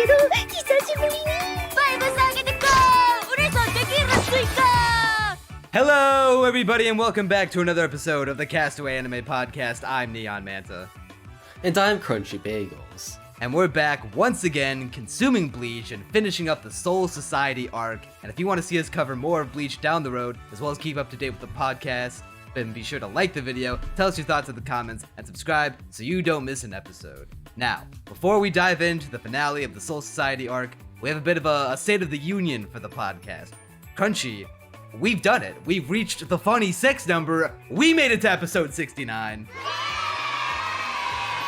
けど久しぶりにバイブス上げてこう嬉しそうできるスイカ Hello, everybody, and welcome back to another episode of the Castaway Anime Podcast. I'm Neon Manta. And I'm Crunchy Bagels. And we're back once again, consuming Bleach and finishing up the Soul Society arc. And if you want to see us cover more of Bleach down the road, as well as keep up to date with the podcast, then be sure to like the video, tell us your thoughts in the comments, and subscribe so you don't miss an episode. Now, before we dive into the finale of the Soul Society arc, we have a bit of a State of the Union for the podcast. Crunchy, we've done it. We've reached the funny sex number. We made it to episode 69.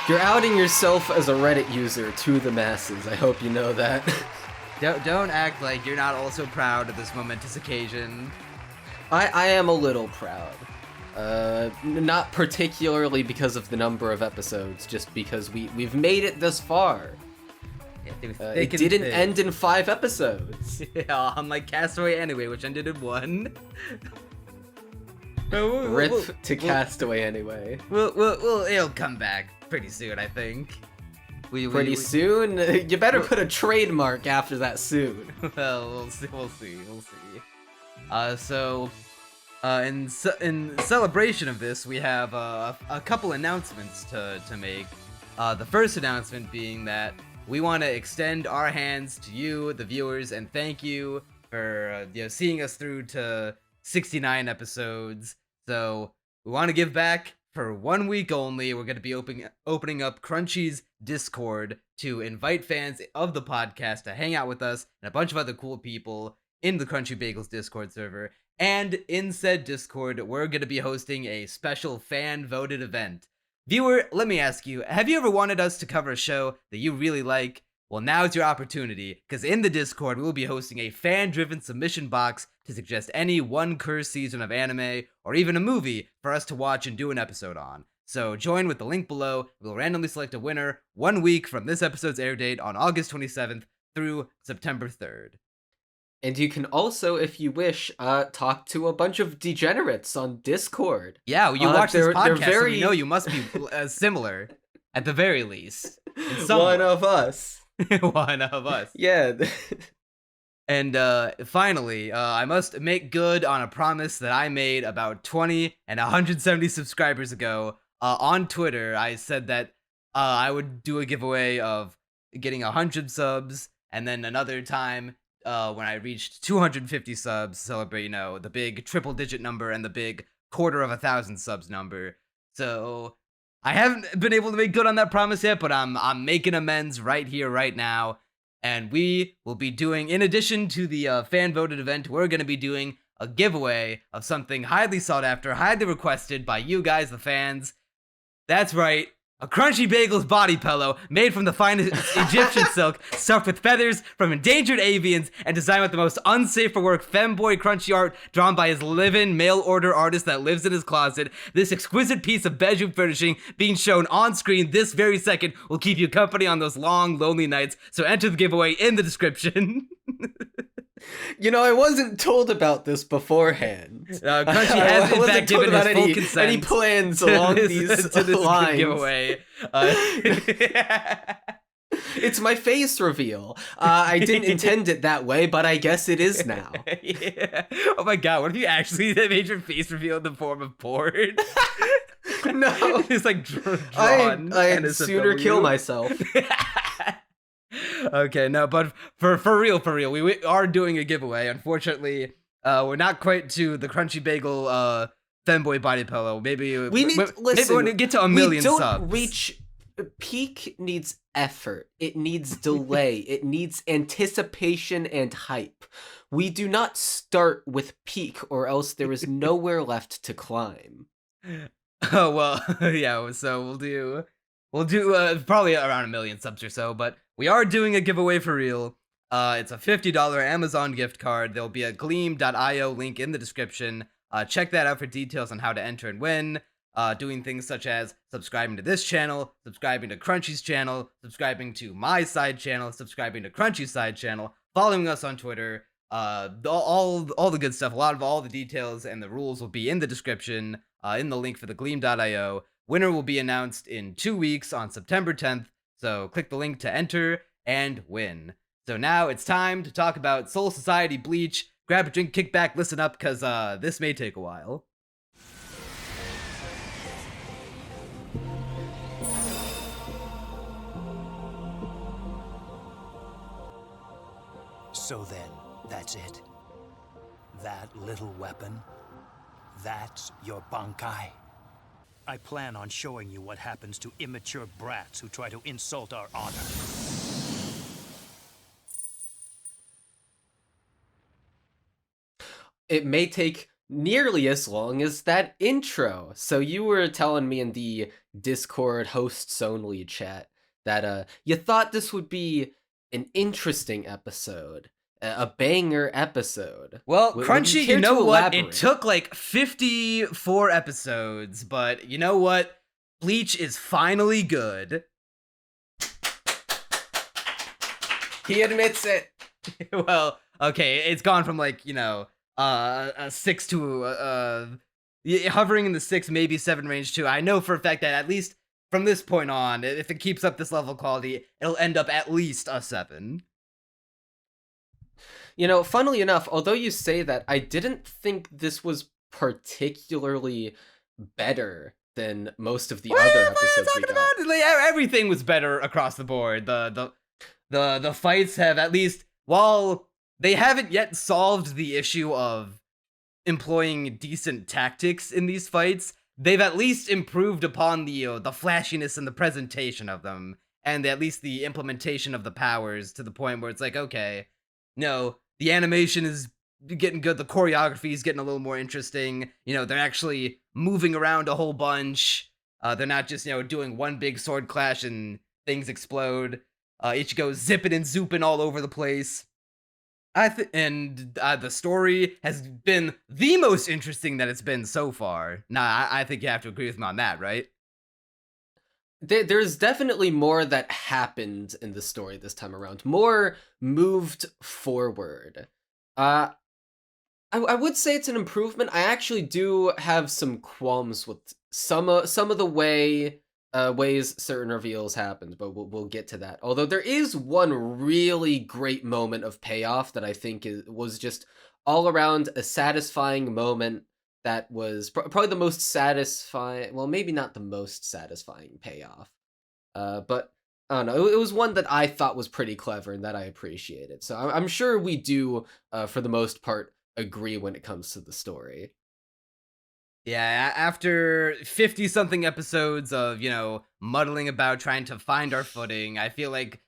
You're outing yourself as a Reddit user to the masses. I hope you know that. Don't act like you're not also proud of this momentous occasion. I am a little proud. Not particularly because of the number of episodes, just because we've made it this far. It didn't end in 5 episodes. Yeah, unlike Castaway anyway, which ended in 1. Rip to Castaway anyway. It'll come back pretty soon, I think. Pretty soon? You better put a trademark after that soon. Well, we'll see. In celebration of this, we have a couple announcements to make. The first announcement being that we want to extend our hands to you, the viewers, and thank you for seeing us through to 69 episodes. So we want to give back for 1 week only. We're going to be opening up Crunchy's Discord to invite fans of the podcast to hang out with us and a bunch of other cool people in the Crunchy Bagels Discord server. And in said Discord, we're going to be hosting a special fan-voted event. Viewer, let me ask you, have you ever wanted us to cover a show that you really like? Well, now's your opportunity, because in the Discord, we'll be hosting a fan-driven submission box to suggest any one cursed season of anime, or even a movie, for us to watch and do an episode on. So join with the link below. We'll randomly select a winner 1 week from this episode's air date on August 27th through September 3rd. And you can also, if you wish, talk to a bunch of degenerates on Discord. Yeah, you watch this podcast, so we know you must be similar, at the very least. One of us. One of us. Yeah. And finally, I must make good on a promise that I made about 20 and 170 subscribers ago. On Twitter, I said that I would do a giveaway of getting 100 subs, and then another time, when I reached 250 subs, celebrate, the big triple-digit number and the big 250,000 subs number. So I haven't been able to make good on that promise yet, but I'm making amends right here, right now. And we will be doing, in addition to the fan-voted event, we're going to be doing a giveaway of something highly sought after, highly requested by you guys, the fans. That's right. A Crunchy Bagels body pillow made from the finest Egyptian silk, stuffed with feathers from endangered avians, and designed with the most unsafe for work femboy crunchy art drawn by his live-in mail-order artist that lives in his closet. This exquisite piece of bedroom furnishing being shown on screen this very second will keep you company on those long, lonely nights, so enter the giveaway in the description. I wasn't told about this beforehand. Crunchy has in fact given his full consent. Any plans along these lines. Giveaway. It's my face reveal. I didn't intend it that way, but I guess it is now. Yeah. Oh my god, what if you actually made your face reveal in the form of porn? No. It's like drawn. I'd sooner kill myself. Okay, no, but for real, we are doing a giveaway. Unfortunately, we're not quite to the Crunchy Bagel femboy body pillow. Maybe maybe when we get to 1 million subs. Peak needs effort. It needs delay. It needs anticipation and hype. We do not start with peak, or else there is nowhere left to climb. Oh well, yeah. So we'll do probably around 1 million subs or so, but we are doing a giveaway for real. It's a $50 Amazon gift card. There'll be a gleam.io link in the description. Check that out for details on how to enter and win. Doing things such as subscribing to this channel, subscribing to Crunchy's channel, subscribing to my side channel, subscribing to Crunchy's side channel, following us on Twitter, all the good stuff. A lot of all the details and the rules will be in the description, in the link for the gleam.io. Winner will be announced in 2 weeks on September 10th. So click the link to enter and win. So now it's time to talk about Soul Society Bleach. Grab a drink, kick back, listen up, because this may take a while. So then, that's it? That little weapon? That's your Bankai? I plan on showing you what happens to immature brats who try to insult our honor. It may take nearly as long as that intro. So you were telling me in the Discord hosts only chat that you thought this would be an interesting episode, a banger episode. Well, Crunchy, you know what? Elaborate? It took like 54 episodes, but you know what? Bleach is finally good. He admits it. Well, okay, it's gone from like, you know, a 6 to hovering in the 6, maybe 7 range too. I know for a fact that at least from this point on, if it keeps up this level of quality, it'll end up at least a 7. You know, funnily enough, although you say that, I didn't think this was particularly better than most of the other episodes we got. Like, everything was better across the board. The fights have, at least, while they haven't yet solved the issue of employing decent tactics in these fights, they've at least improved upon the flashiness and the presentation of them, and at least the implementation of the powers to the point where it's like, okay, no, the animation is getting good, the choreography is getting a little more interesting, you know, they're actually moving around a whole bunch, they're not just, you know, doing one big sword clash and things explode, Ichigo zipping and zooping all over the place. The story has been the most interesting that it's been so far. Nah, I think you have to agree with me on that, right? There's definitely more that happened in the story this time around. More moved forward. I would say it's an improvement. I actually do have some qualms with some of the ways certain reveals happened, but we'll get to that. Although there is one really great moment of payoff that I think was just all around a satisfying moment that was probably the most satisfying, well, maybe not the most satisfying payoff, but I don't know, it was one that I thought was pretty clever and that I appreciated. So I'm sure we do, for the most part, agree when it comes to the story. Yeah, after 50-something episodes of, you know, muddling about trying to find our footing, I feel like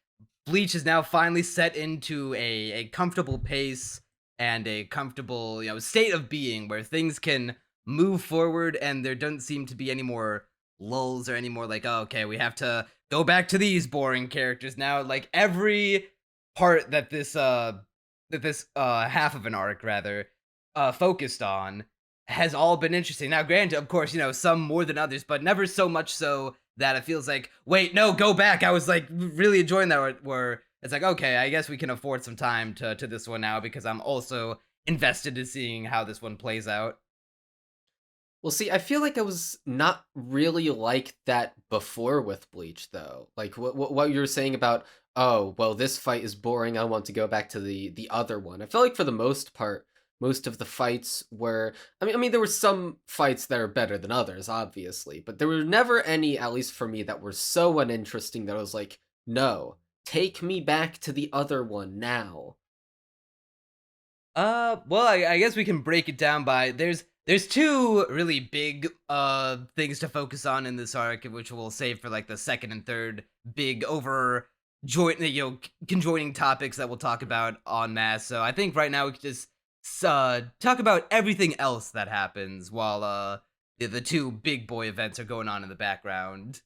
Bleach is now finally set into a comfortable pace and a comfortable, you know, state of being where things can move forward and there doesn't seem to be any more lulls or any more like, oh, okay, we have to go back to these boring characters now. Like every part that this half of an arc rather focused on has all been interesting. Now, granted, of course, you know, some more than others, but never so much so that it feels like, wait, no, go back. I was like really enjoying that where it's like, okay, I guess we can afford some time to this one now because I'm also invested in seeing how this one plays out. Well, see, I feel like I was not really like that before with Bleach, though. Like what you were saying about, oh, well, this fight is boring, I want to go back to the other one. I feel like for the most part, most of the fights were, I mean, there were some fights that are better than others, obviously, but there were never any, at least for me, that were so uninteresting that I was like, no, take me back to the other one now. Well, I guess we can break it down by there's two really big things to focus on in this arc, which we'll save for like the second and third big conjoining topics that we'll talk about en masse. So I think right now we could just talk about everything else that happens while the two big boy events are going on in the background.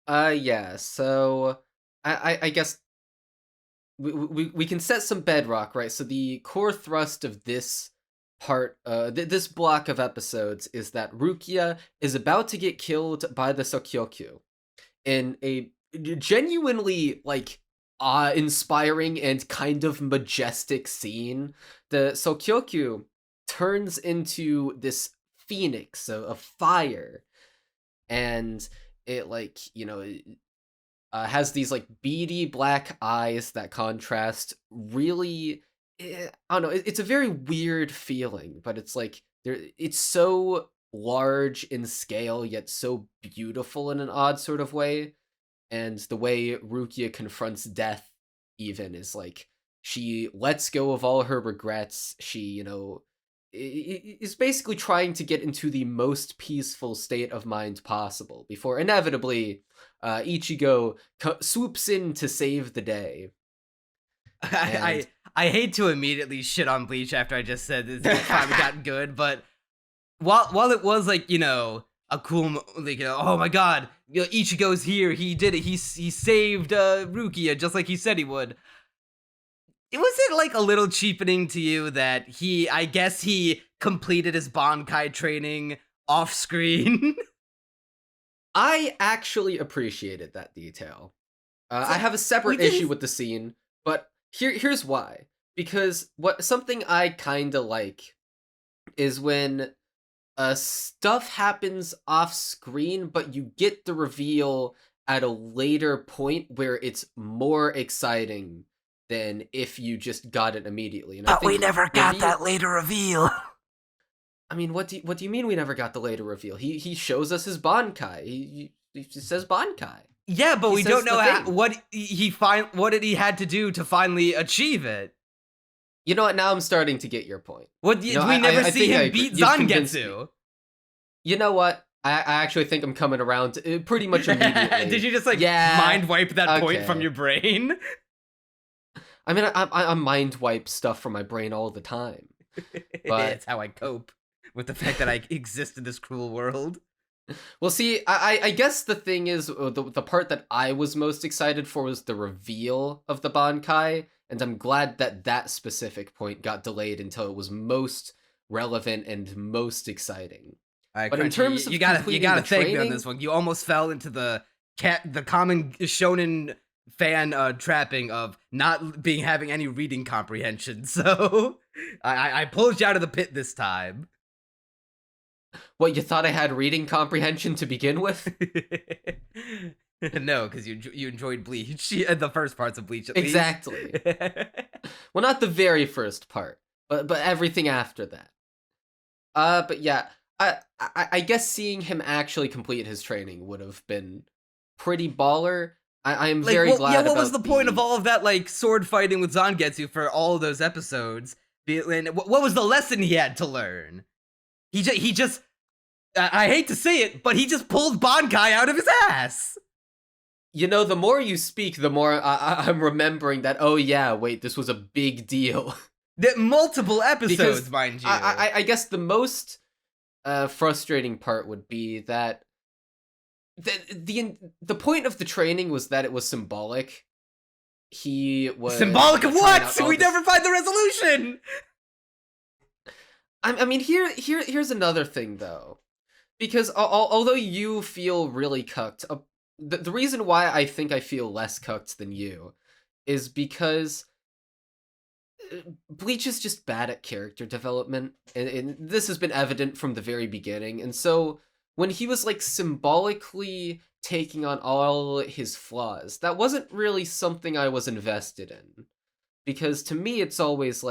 Yeah. So I guess we can set some bedrock, right? So the core thrust of this part, this block of episodes is that Rukia is about to get killed by the Sokyokyu in a genuinely, like, awe-inspiring and kind of majestic scene. The Sokyokyu turns into this phoenix of fire, and it, like, you know, has these like beady black eyes that contrast really. I don't know. It's a very weird feeling, but it's like it's so large in scale yet so beautiful in an odd sort of way. And the way Rukia confronts death even is like she lets go of all her regrets. She, is basically trying to get into the most peaceful state of mind possible before inevitably Ichigo swoops in to save the day. I hate to immediately shit on Bleach after I just said it's finally gotten good, but while it was like, a cool, like, oh my god, Ichigo's here, he did it, he saved Rukia just like he said he would. Was it like a little cheapening to you that I guess he completed his Bankai training off screen? I actually appreciated that detail. I have a separate issue with the scene, but here's why. Because something I kinda like is when stuff happens off screen, but you get the reveal at a later point where it's more exciting than if you just got it immediously. And but we never got that later reveal. I mean, what do you mean we never got the later reveal? He shows us his Bankai. He says Bankai. Yeah, but we don't know what did he had to do to finally achieve it. You know what? Now I'm starting to get your point. We never see him beat Zangetsu. You know what? I actually think I'm coming around pretty much immediately. Did you just mind wipe that point from your brain? I mean, I mind wipe stuff from my brain all the time. But it's how I cope with the fact that I exist in this cruel world. Well, see, I guess the thing is, the part that I was most excited for was the reveal of the Bankai, and I'm glad that specific point got delayed until it was most relevant and most exciting. Right, but Crunchy, in terms of you gotta thank me on training, this one. You almost fell into the common shonen fan trapping of not having any reading comprehension. So I pulled you out of the pit this time. What, you thought I had reading comprehension to begin with? No, because you enjoyed Bleach, the first parts of Bleach at least. Exactly. Well, not the very first part, but everything after that. But yeah, I guess seeing him actually complete his training would have been pretty baller. I am very glad about. What was the point of all of that sword fighting with Zangetsu for all of those episodes? What was the lesson he had to learn? He just I hate to say it, but he just pulled Bankai out of his ass. The more you speak, the more I'm remembering that, oh yeah, wait, this was a big deal. That multiple episodes, because, mind you. I guess the most frustrating part would be that the point of the training was that it was symbolic. He was... Symbolic of what? We never find the resolution! I mean, here's another thing, though. Because although you feel really cucked, the reason why I think I feel less cucked than you is because Bleach is just bad at character development, and this has been evident from the very beginning. And so when he was symbolically taking on all his flaws, that wasn't really something I was invested in, because to me it's always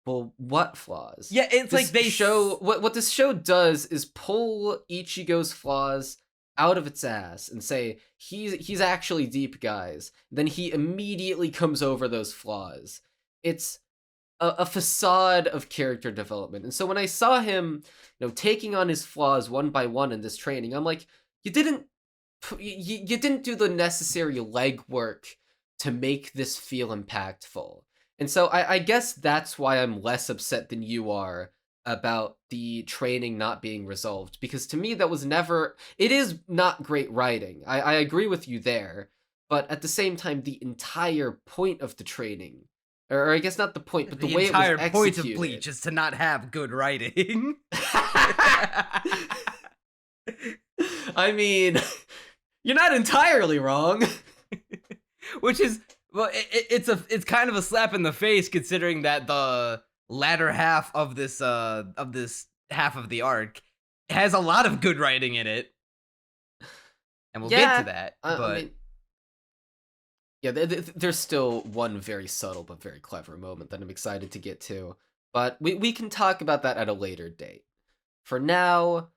well, what flaws? Yeah, it's what this show does is pull Ichigo's flaws out of its ass and say he's actually deep, guys. Then he immediately comes over those flaws. It's a facade of character development. And so when I saw him, taking on his flaws one by one in this training, I'm like, you didn't do the necessary legwork to make this feel impactful. And so I guess that's why I'm less upset than you are about the training not being resolved. Because to me, that was never... It is not great writing. I agree with you there. But at the same time, the entire point of the training... Or I guess not the point, but the way it was executed... The entire point of Bleach is to not have good writing. I mean, you're not entirely wrong. Which is... Well, it's kind of a slap in the face, considering that the latter half of this half of the arc has a lot of good writing in it, and we'll get to that. I mean, Yeah, there's still one very subtle but very clever moment that I'm excited to get to. But we can talk about that at a later date. For now,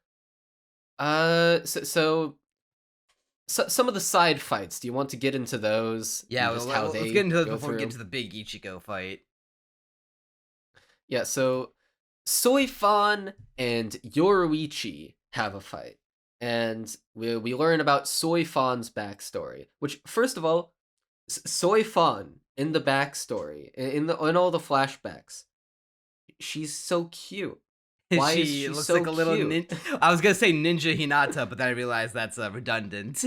so some of the side fights. Do you want to get into those? Yeah, and just how let's they get into those go before we get through? to the big Ichigo fight. Yeah, so Soi Fon and Yoruichi have a fight. And we learn about Soi Fon's backstory. Which, first of all, Soi Fon in the backstory, in all the flashbacks, she's so cute. Why is she looks so like a little cute? I was gonna say Ninja Hinata, but then I realized that's redundant.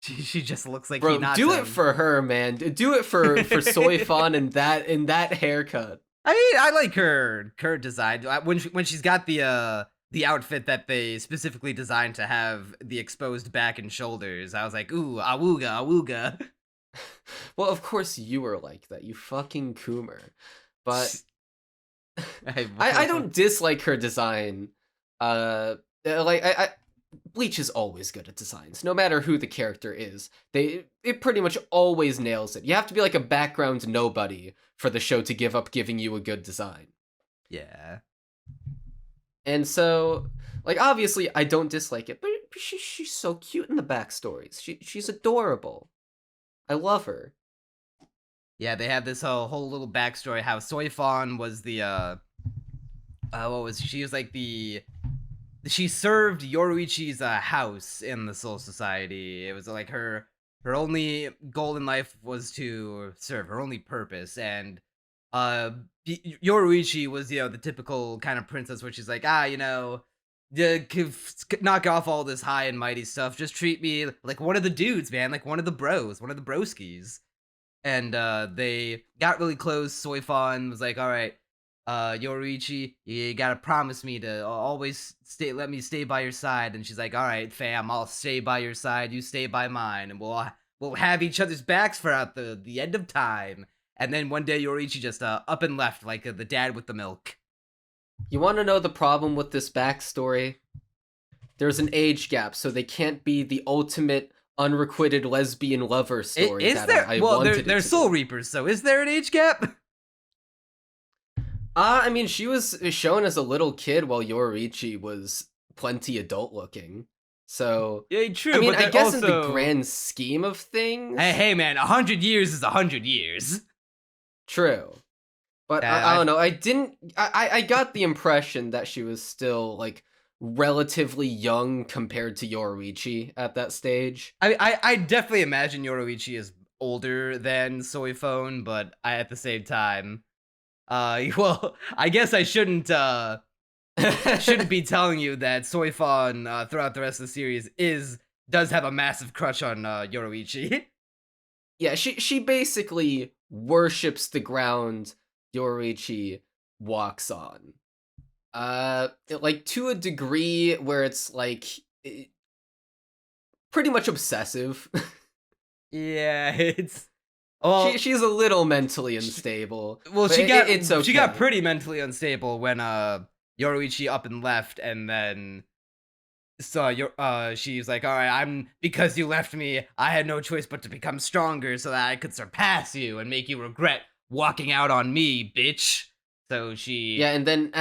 She just looks like Bro, Hinata. do it for her, man. Do it for Soi Fon in that haircut. I mean, I like her design. When she's got the outfit that they specifically designed to have the exposed back and shoulders, I was like, ooh, awooga, awooga. Well, of course you were like that, you fucking Coomer. But I don't dislike her design. Bleach is always good at designs, no matter who the character is. It pretty much always nails it. You have to be like a background nobody for the show to give up giving you a good design. Yeah. And so, like, obviously I don't dislike it, but she's so cute in the backstories. She's adorable. I love her. Yeah, they have this whole little backstory how Soi Fon was the she was like she served Yoruichi's house in the Soul Society. It was like her only goal in life was to serve, her only purpose. And Yoruichi was, the typical kind of princess where she's like, knock off all this high and mighty stuff. Just treat me like one of the dudes, man, like one of the bros, one of the broskies. And they got really close. Soi Fon was like, all right, Yoruichi, you gotta promise me to always let me stay by your side. And she's like, all right, fam, I'll stay by your side, you stay by mine, and we'll have each other's backs throughout the end of time. And then one day Yoruichi just up and left like the dad with the milk. You want to know the problem with this backstory? There's an age gap, so they can't be the ultimate unrequited lesbian lover story. Is there? They're Soul Reapers, so is there an age gap? I mean, she was shown as a little kid while Yoruichi was plenty adult looking. So yeah, true. I mean, but I guess also... in the grand scheme of things, hey, man, 100 years is 100 years. True, but I don't know. I got the impression that she was still like relatively young compared to Yoruichi at that stage. I definitely imagine Yoruichi is older than Soi Fon, but at the same time, well, I guess I shouldn't be telling you that Soi Fon throughout the rest of the series does have a massive crush on Yoruichi. Yeah, she basically worships the ground Yoruichi walks on. Like to a degree where it's like pretty much obsessive. Yeah, it's she's a little mentally unstable. Well, she got pretty mentally unstable when Yoruichi up and left, and then she's like, all right, because you left me, I had no choice but to become stronger so that I could surpass you and make you regret walking out on me, bitch. So she... Yeah, and then,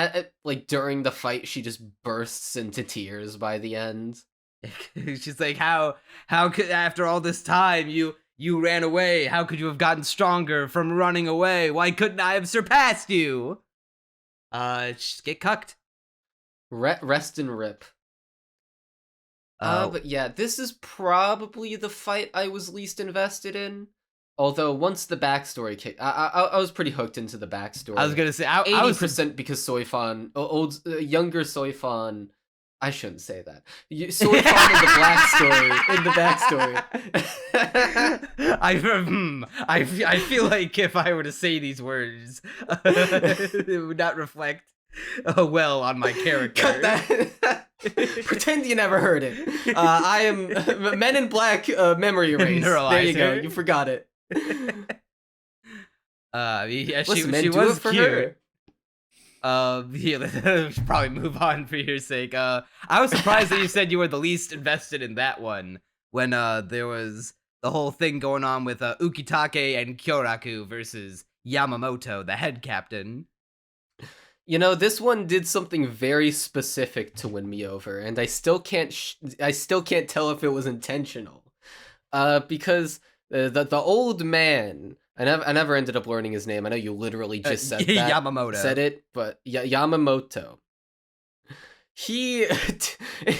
like, during the fight, she just bursts into tears by the end. She's like, how could, after all this time, you ran away? How could you have gotten stronger from running away? Why couldn't I have surpassed you? Just get cucked. Rest and rip. But yeah, this is probably the fight I was least invested in. Although once the backstory kicked, I was pretty hooked into the backstory. I was gonna say 80% because Soi Fon, younger Soi Fon. I shouldn't say that. Soi Fon in the backstory. I feel like if I were to say these words, it would not reflect well on my character. Cut that. Pretend you never heard it. I am Men in Black memory erase. There you go. You forgot it. Yeah, Listen, she do was it for cute. her. Yeah, we should probably move on for your sake. I was surprised that you said you were the least invested in that one when there was the whole thing going on with Ukitake and Kyoraku versus Yamamoto, the head captain. You know, this one did something very specific to win me over, and I still can't tell if it was intentional. Because the old man, I never ended up learning his name. I know you literally just said that. Yamamoto. Said it, but Yamamoto. He,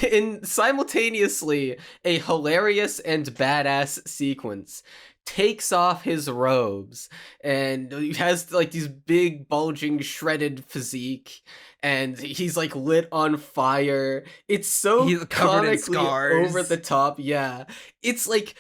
in simultaneously a hilarious and badass sequence, takes off his robes and he has like these big bulging shredded physique and he's like lit on fire. It's so he's covered in comically scars. over the top. Yeah, it's like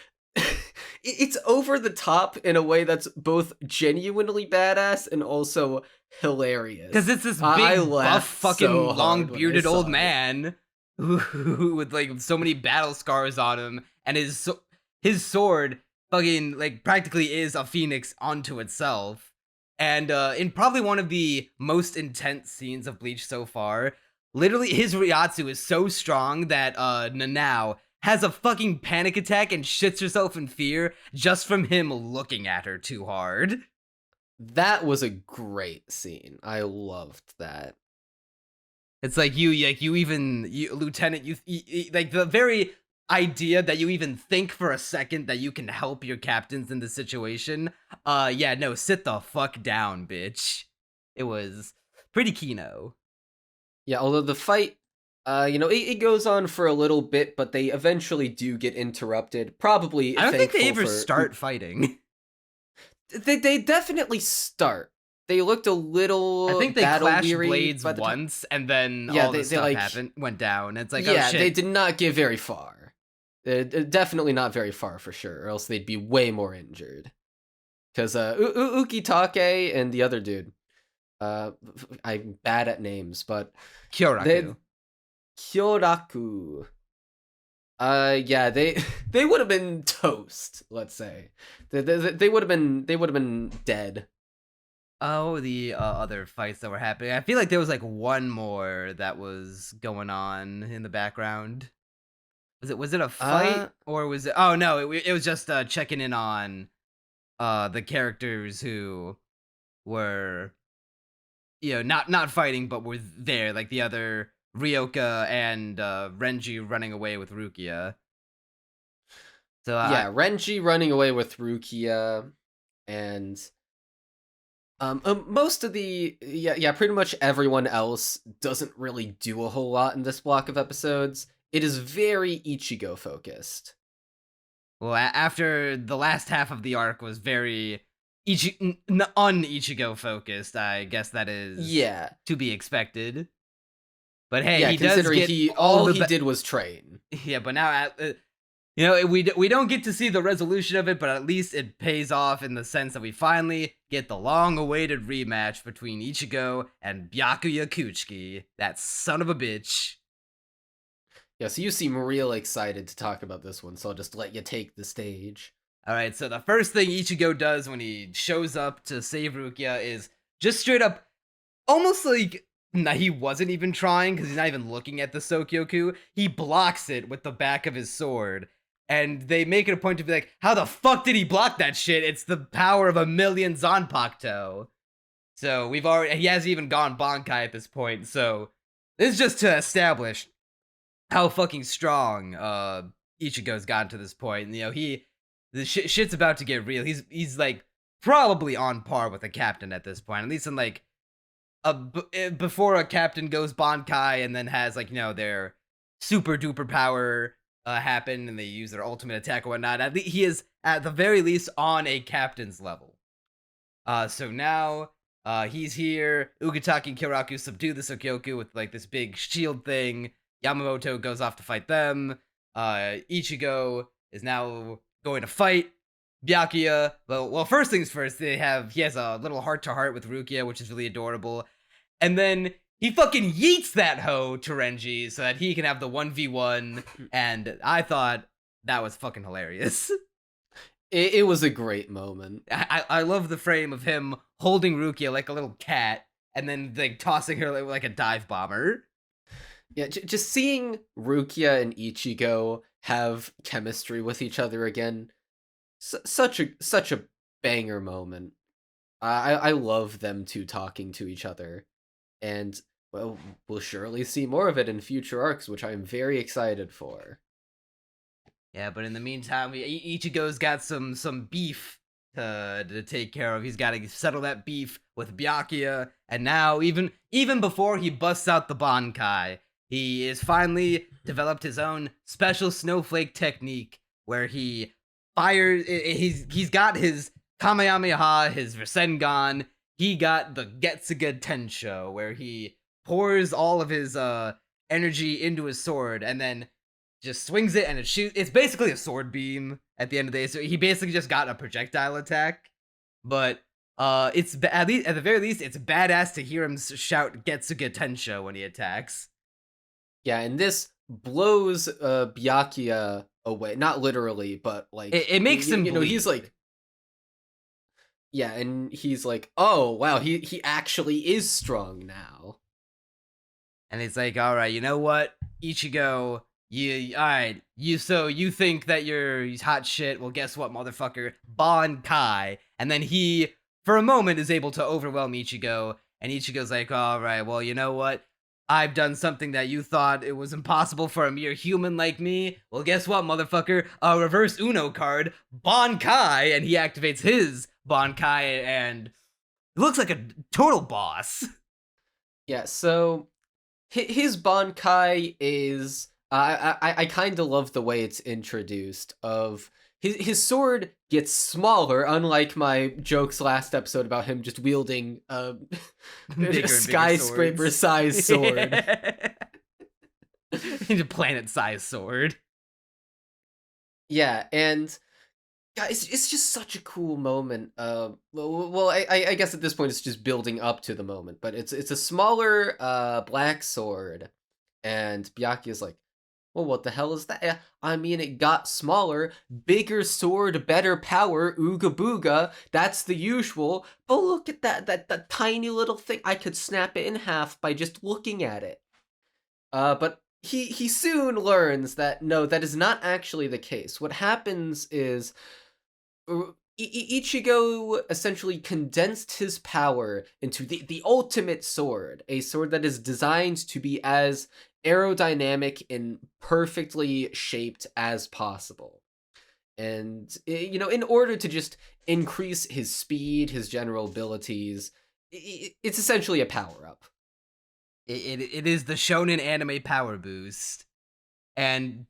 it's over the top in a way that's both genuinely badass and also hilarious. Because it's this big buff fucking long bearded old man who with like so many battle scars on him, and his sword fucking like practically is a phoenix onto itself. And in probably one of the most intense scenes of Bleach so far, literally his Ryatsu is so strong that Nanao has a fucking panic attack and shits herself in fear just from him looking at her too hard. That was a great scene. I loved that. It's like you Lieutenant, you like the very idea that you even think for a second that you can help your captains in this situation. Yeah, no, sit the fuck down, bitch. It was pretty kino. Yeah, although the fight, it goes on for a little bit, but they eventually do get interrupted. Probably, I don't think they ever start fighting. They definitely start. They looked a little. I think they clashed blades once, and then all the stuff went down. It's like, oh shit. They did not get very far. Definitely not very far for sure, or else they'd be way more injured. Because Ukitake and the other dude, I'm bad at names, but Kyoraku. Yeah, they would have been toast. Let's say they would have been dead. Oh, the other fights that were happening. I feel like there was like one more that was going on in the background. Was it a fight or was it? Oh no, it was just checking in on the characters who were, not fighting but were there, like the other Ryoka and Renji running away with Rukia. So Renji running away with Rukia, and most of the pretty much everyone else doesn't really do a whole lot in this block of episodes. It is very Ichigo focused. Well, after the last half of the arc was very un-Ichigo focused, I guess that is to be expected. But hey, he does get all he did was train. Yeah, but now we don't get to see the resolution of it, but at least it pays off in the sense that we finally get the long-awaited rematch between Ichigo and Byakuya Kuchiki. That son of a bitch. Yeah, so you seem real excited to talk about this one, so I'll just let you take the stage. Alright, so the first thing Ichigo does when he shows up to save Rukia is just straight up, almost like he wasn't even trying, because he's not even looking at the Sokyoku. He blocks it with the back of his sword. And they make it a point to be like, how the fuck did he block that shit? It's the power of 1,000,000 Zanpakuto. So he hasn't even gone Bankai at this point, so this is just to establish how fucking strong Ichigo's gotten to this point. And, the shit's about to get real. He's like probably on par with a captain at this point, at least in like before a captain goes Bankai and then has like their super duper power happen and they use their ultimate attack or whatnot. At least he is at the very least on a captain's level. So now he's here. Ukitake and Kyoraku subdue the Sokyoku with like this big shield thing. Yamamoto goes off to fight them. Ichigo is now going to fight Byakuya. Well, first things first, he has a little heart-to-heart with Rukia, which is really adorable. And then he fucking yeets that hoe to Renji so that he can have the 1v1, and I thought that was fucking hilarious. It was a great moment. I love the frame of him holding Rukia like a little cat, and then like tossing her like a dive bomber. Yeah, just seeing Rukia and Ichigo have chemistry with each other again, such a banger moment. I love them two talking to each other, and well, we'll surely see more of it in future arcs, which I'm very excited for. Yeah, but in the meantime, Ichigo's got some beef to take care of. He's got to settle that beef with Byakuya, and now even before he busts out the Bankai, he is finally developed his own special snowflake technique where he fires. He's got his Kamehameha, his Rasengan. He got the Getsuga Tensho, where he pours all of his energy into his sword, and then just swings it and it shoots. It's basically a sword beam at the end of the day. So he basically just got a projectile attack, but it's at the very least it's badass to hear him shout Getsuga Tensho when he attacks. Yeah, and this blows Byakuya away. Not literally, but like it makes him. You know, he's like, yeah, and he's like, oh wow, he actually is strong now. And it's like, all right, you know what, Ichigo. Alright, you think that you're hot shit, well guess what, motherfucker, Bankai. And then he, for a moment, is able to overwhelm Ichigo, and Ichigo's like, alright, well you know what, I've done something that you thought it was impossible for a mere human like me, well guess what, motherfucker, a reverse Uno card, Bankai, and he activates his Bankai, and looks like a total boss. Yeah, so his Bankai is... I kind of love the way it's introduced. Of his sword gets smaller, unlike my jokes last episode about him just wielding a skyscraper-sized sword. He's a planet-sized sword. Yeah, and yeah, it's just such a cool moment. I guess at this point it's just building up to the moment, but it's a smaller black sword, and Byakuya's like, well, what the hell is that? I mean, it got smaller, bigger sword, better power, ooga booga, that's the usual, but look at that tiny little thing, I could snap it in half by just looking at it. But he soon learns that, no, that is not actually the case. What happens is, Ichigo essentially condensed his power into the ultimate sword, a sword that is designed to be as aerodynamic and perfectly shaped as possible. And, you know, in order to just increase his speed, his general abilities, it's essentially a power-up. It is the shonen anime power boost. And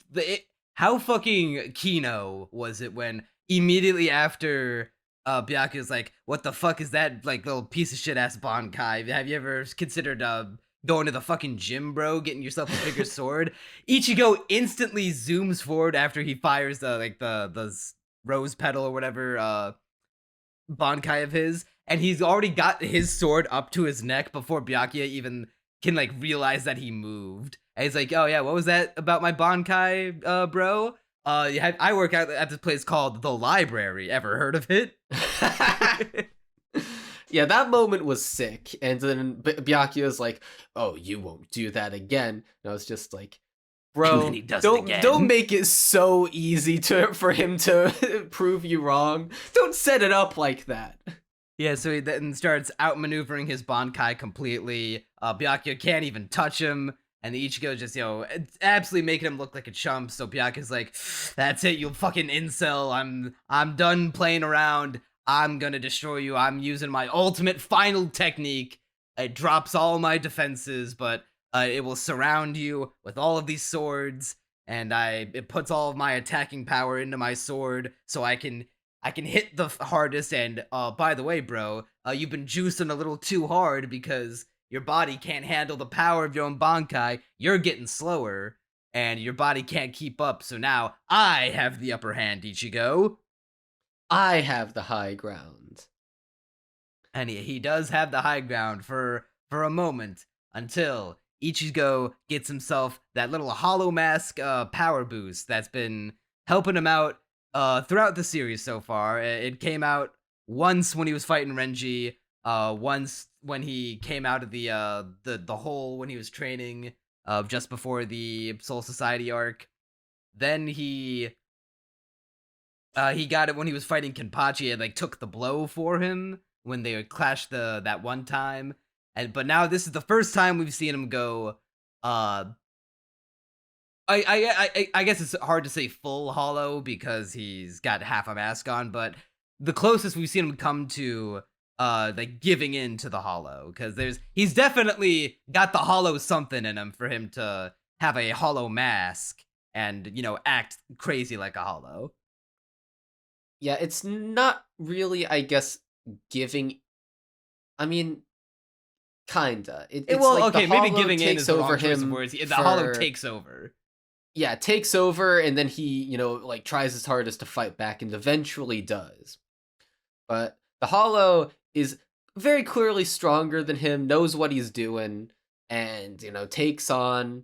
how fucking Kino was it when immediately after Byakuya's like, what the fuck is that, like, little piece of shit ass Bankai? Have you ever considered going to the fucking gym, bro, getting yourself a bigger sword? Ichigo instantly zooms forward after he fires the rose petal or whatever Bankai of his, and he's already got his sword up to his neck before Byakuya even can like realize that he moved. And he's like, oh yeah, what was that about my Bankai, bro? I work out at this place called the Library. Ever heard of it? Yeah, that moment was sick. And then Byakuya's like, oh, you won't do that again. And I was just like, bro, don't make it so easy for him to prove you wrong. Don't set it up like that. Yeah, so he then starts outmaneuvering his Bankai completely. Byakuya can't even touch him. And the Ichigo just, you know, absolutely making him look like a chump. So Byakuya's like, that's it, you fucking incel. I'm done playing around. I'm gonna destroy you. I'm using my ultimate final technique. It drops all my defenses, but it will surround you with all of these swords, and it puts all of my attacking power into my sword, so I can hit the hardest. And by the way, bro, you've been juicing a little too hard because your body can't handle the power of your own Bankai. You're getting slower, and your body can't keep up. So now I have the upper hand, Ichigo. I have the high ground. And he does have the high ground for a moment, until Ichigo gets himself that little hollow mask power boost that's been helping him out throughout the series so far. It came out once when he was fighting Renji, once when he came out of the hole when he was training just before the Soul Society arc. Then he He got it when he was fighting Kenpachi and like took the blow for him when they clashed that one time. But now this is the first time we've seen him go. I guess it's hard to say full hollow because he's got half a mask on, but the closest we've seen him come to like giving in to the hollow, because he's definitely got the hollow something in him for him to have a hollow mask and act crazy like a hollow. Yeah, it's not really, I guess, giving. I mean, kinda. It's Well, like okay, the maybe hollow giving in takes is the over wrong choice of him. words. The hollow takes over. Yeah, takes over, and then he, like tries his hardest to fight back, and eventually does. But the hollow is very clearly stronger than him, knows what he's doing, and takes on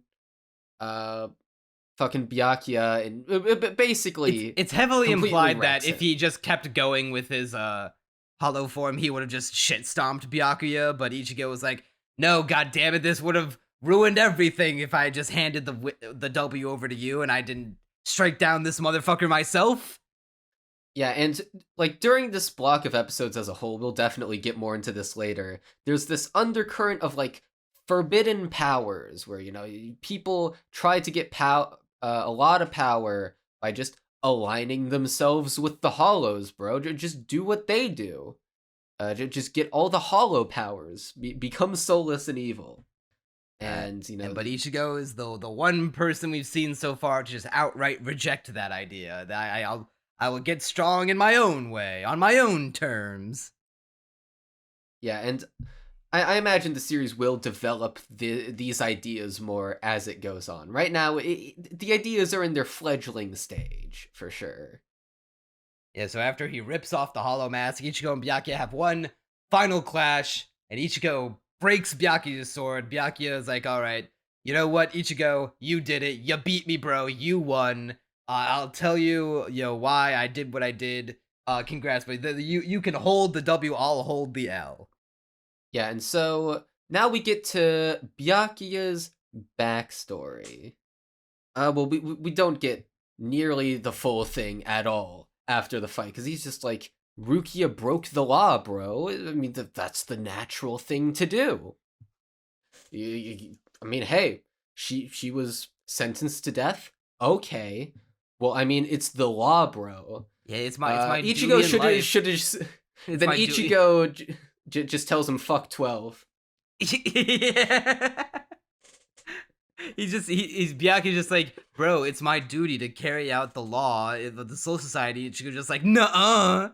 fucking Byakuya, and basically it's heavily completely implied that wrecks if him. he just kept going with his hollow form, he would have just shit stomped Byakuya. But Ichigo was like, "No, god damn it, this would have ruined everything if I just handed the W over to you and I didn't strike down this motherfucker myself." Yeah, and like during this block of episodes as a whole, we'll definitely get more into this later. There's this undercurrent of like forbidden powers where people try to get a lot of power by just aligning themselves with the hollows, bro. Just do what they do. Just get all the hollow powers, become soulless and evil. And but Ichigo is the one person we've seen so far to just outright reject that idea. That I will get strong in my own way, on my own terms. Yeah, and I imagine the series will develop these ideas more as it goes on. Right now, the ideas are in their fledgling stage, for sure. Yeah, so after he rips off the hollow mask, Ichigo and Byakuya have one final clash, and Ichigo breaks Byakuya's sword. Byakuya is like, all right, you know what, Ichigo, you did it. You beat me, bro. You won. I'll tell you, why I did what I did. Congrats, but you can hold the W, I'll hold the L. Yeah, and so now we get to Byakuya's backstory. Well, we don't get nearly the full thing at all after the fight, because he's just like, Rukia broke the law, bro. I mean, that's the natural thing to do. I mean, hey, she was sentenced to death. Okay, well, I mean, it's the law, bro. Yeah, it's my Ichigo should have. Then Ichigo just tells him fuck 12. Yeah. He's Byakuya's just like, bro, it's my duty to carry out the law of the Soul Society. Ichigo's just like, nuh-uh.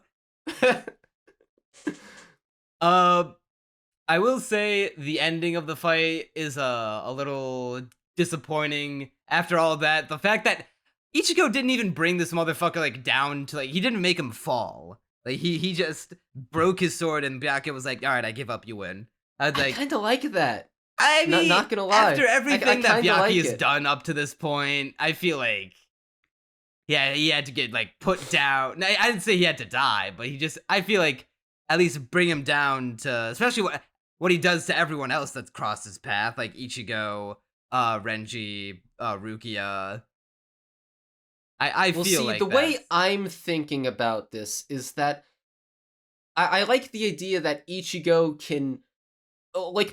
I will say the ending of the fight is a little disappointing. After all that, the fact that Ichigo didn't even bring this motherfucker like down to he didn't make him fall. Like he just broke his sword, and Byakuya was like, all right, I give up, you win. I kind of like that. I mean, not gonna lie. After everything that Byakuya's like done up to this point, I feel like, yeah, he had to get put down. I didn't say he had to die, but I feel like at least bring him down to, especially what he does to everyone else that's crossed his path, like Ichigo, Renji, Rukia. I feel like the way I'm thinking about this is that I like the idea that Ichigo can,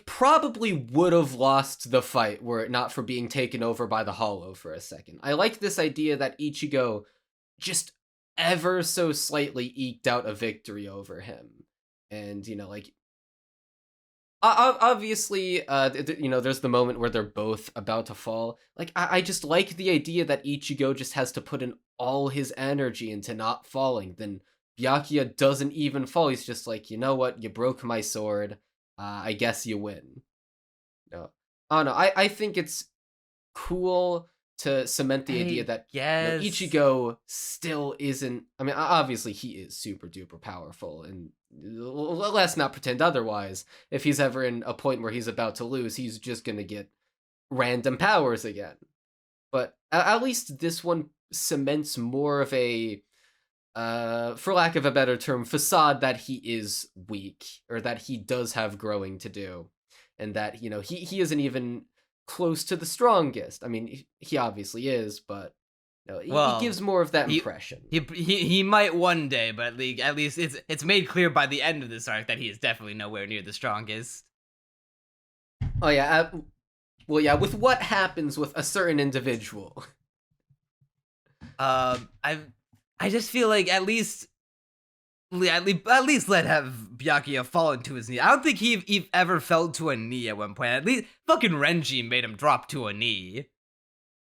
probably would have lost the fight were it not for being taken over by the Hollow for a second. I like this idea that Ichigo just ever so slightly eked out a victory over him. And, obviously, there's the moment where they're both about to fall. I just like the idea that Ichigo just has to put in all his energy into not falling. Then Byakuya doesn't even fall. He's just like, you know what? You broke my sword. I guess you win. No, I don't know. I think it's cool to cement the idea that Ichigo still isn't. I mean, obviously he is super duper powerful, and let's not pretend otherwise. If he's ever in a point where he's about to lose, he's just gonna get random powers again. But at least this one cements more of a, for lack of a better term, facade that he is weak, or that he does have growing to do, and that he isn't even close to the strongest. I mean, he obviously is, but He gives more of that impression. He might one day, but at least it's made clear by the end of this arc that he is definitely nowhere near the strongest. Oh yeah, well yeah, with what happens with a certain individual. I just feel like at least let Byakuya fall into his knee. I don't think he ever fell to a knee at one point. At least fucking Renji made him drop to a knee.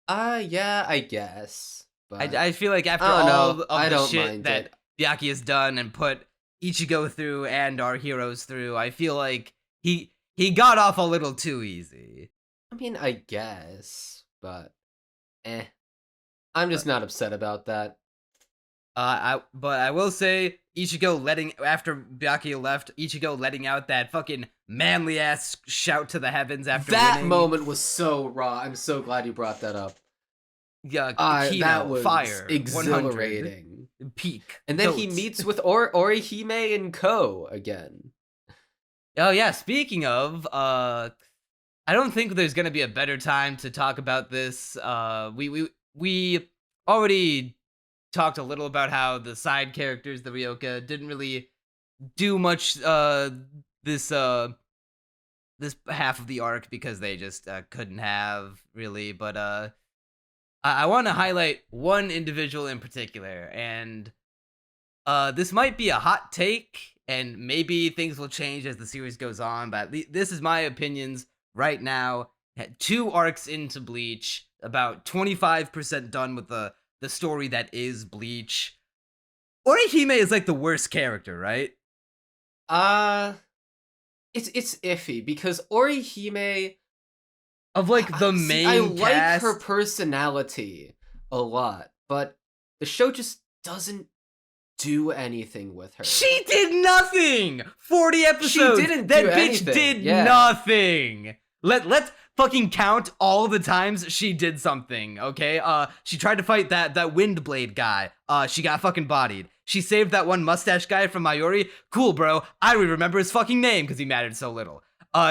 Yeah, I guess. But I feel like after all of the shit that Byakuya's done and put Ichigo through and our heroes through, I feel like he got off a little too easy. I mean, I guess, but I'm just not upset about that. But I will say Ichigo after Byakuya left, Ichigo letting out that fucking manly ass shout to the heavens after that winning. moment was so raw. I'm so glad you brought that up. Yeah, that was fire, exhilarating. 100. Peak. And then he meets with Orihime and Ko again. Oh yeah, speaking of, I don't think there's gonna be a better time to talk about this. We already talked a little about how the side characters, the Ryoka, didn't really do much this half of the arc because they just couldn't have really, but I want to highlight one individual in particular, and this might be a hot take, and maybe things will change as the series goes on, but this is my opinions right now. 2 arcs into Bleach, about 25% done with the story that is Bleach. Orihime is like the worst character, right? It's iffy because Orihime, of like the main I like cast, her personality a lot, but the show just doesn't do anything with her. She did nothing. 40 episodes. She didn't. That do bitch anything. did Yeah. nothing. Let's fucking count all the times she did something. Okay. She tried to fight that wind blade guy. She got fucking bodied. She saved that one mustache guy from Mayuri. Cool, bro. I don't even remember his fucking name because he mattered so little.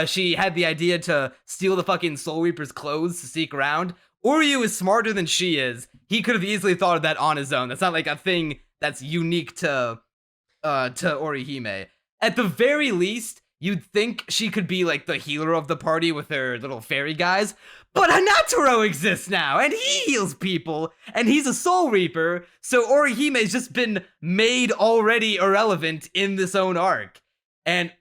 She had the idea to steal the fucking Soul Reaper's clothes to sneak around. Oryu is smarter than she is. He could have easily thought of that on his own. That's not like a thing that's unique to Orihime. At the very least, you'd think she could be like the healer of the party with her little fairy guys. But Hanataro exists now, and he heals people, and he's a Soul Reaper, so Orihime's just been made already irrelevant in this own arc. And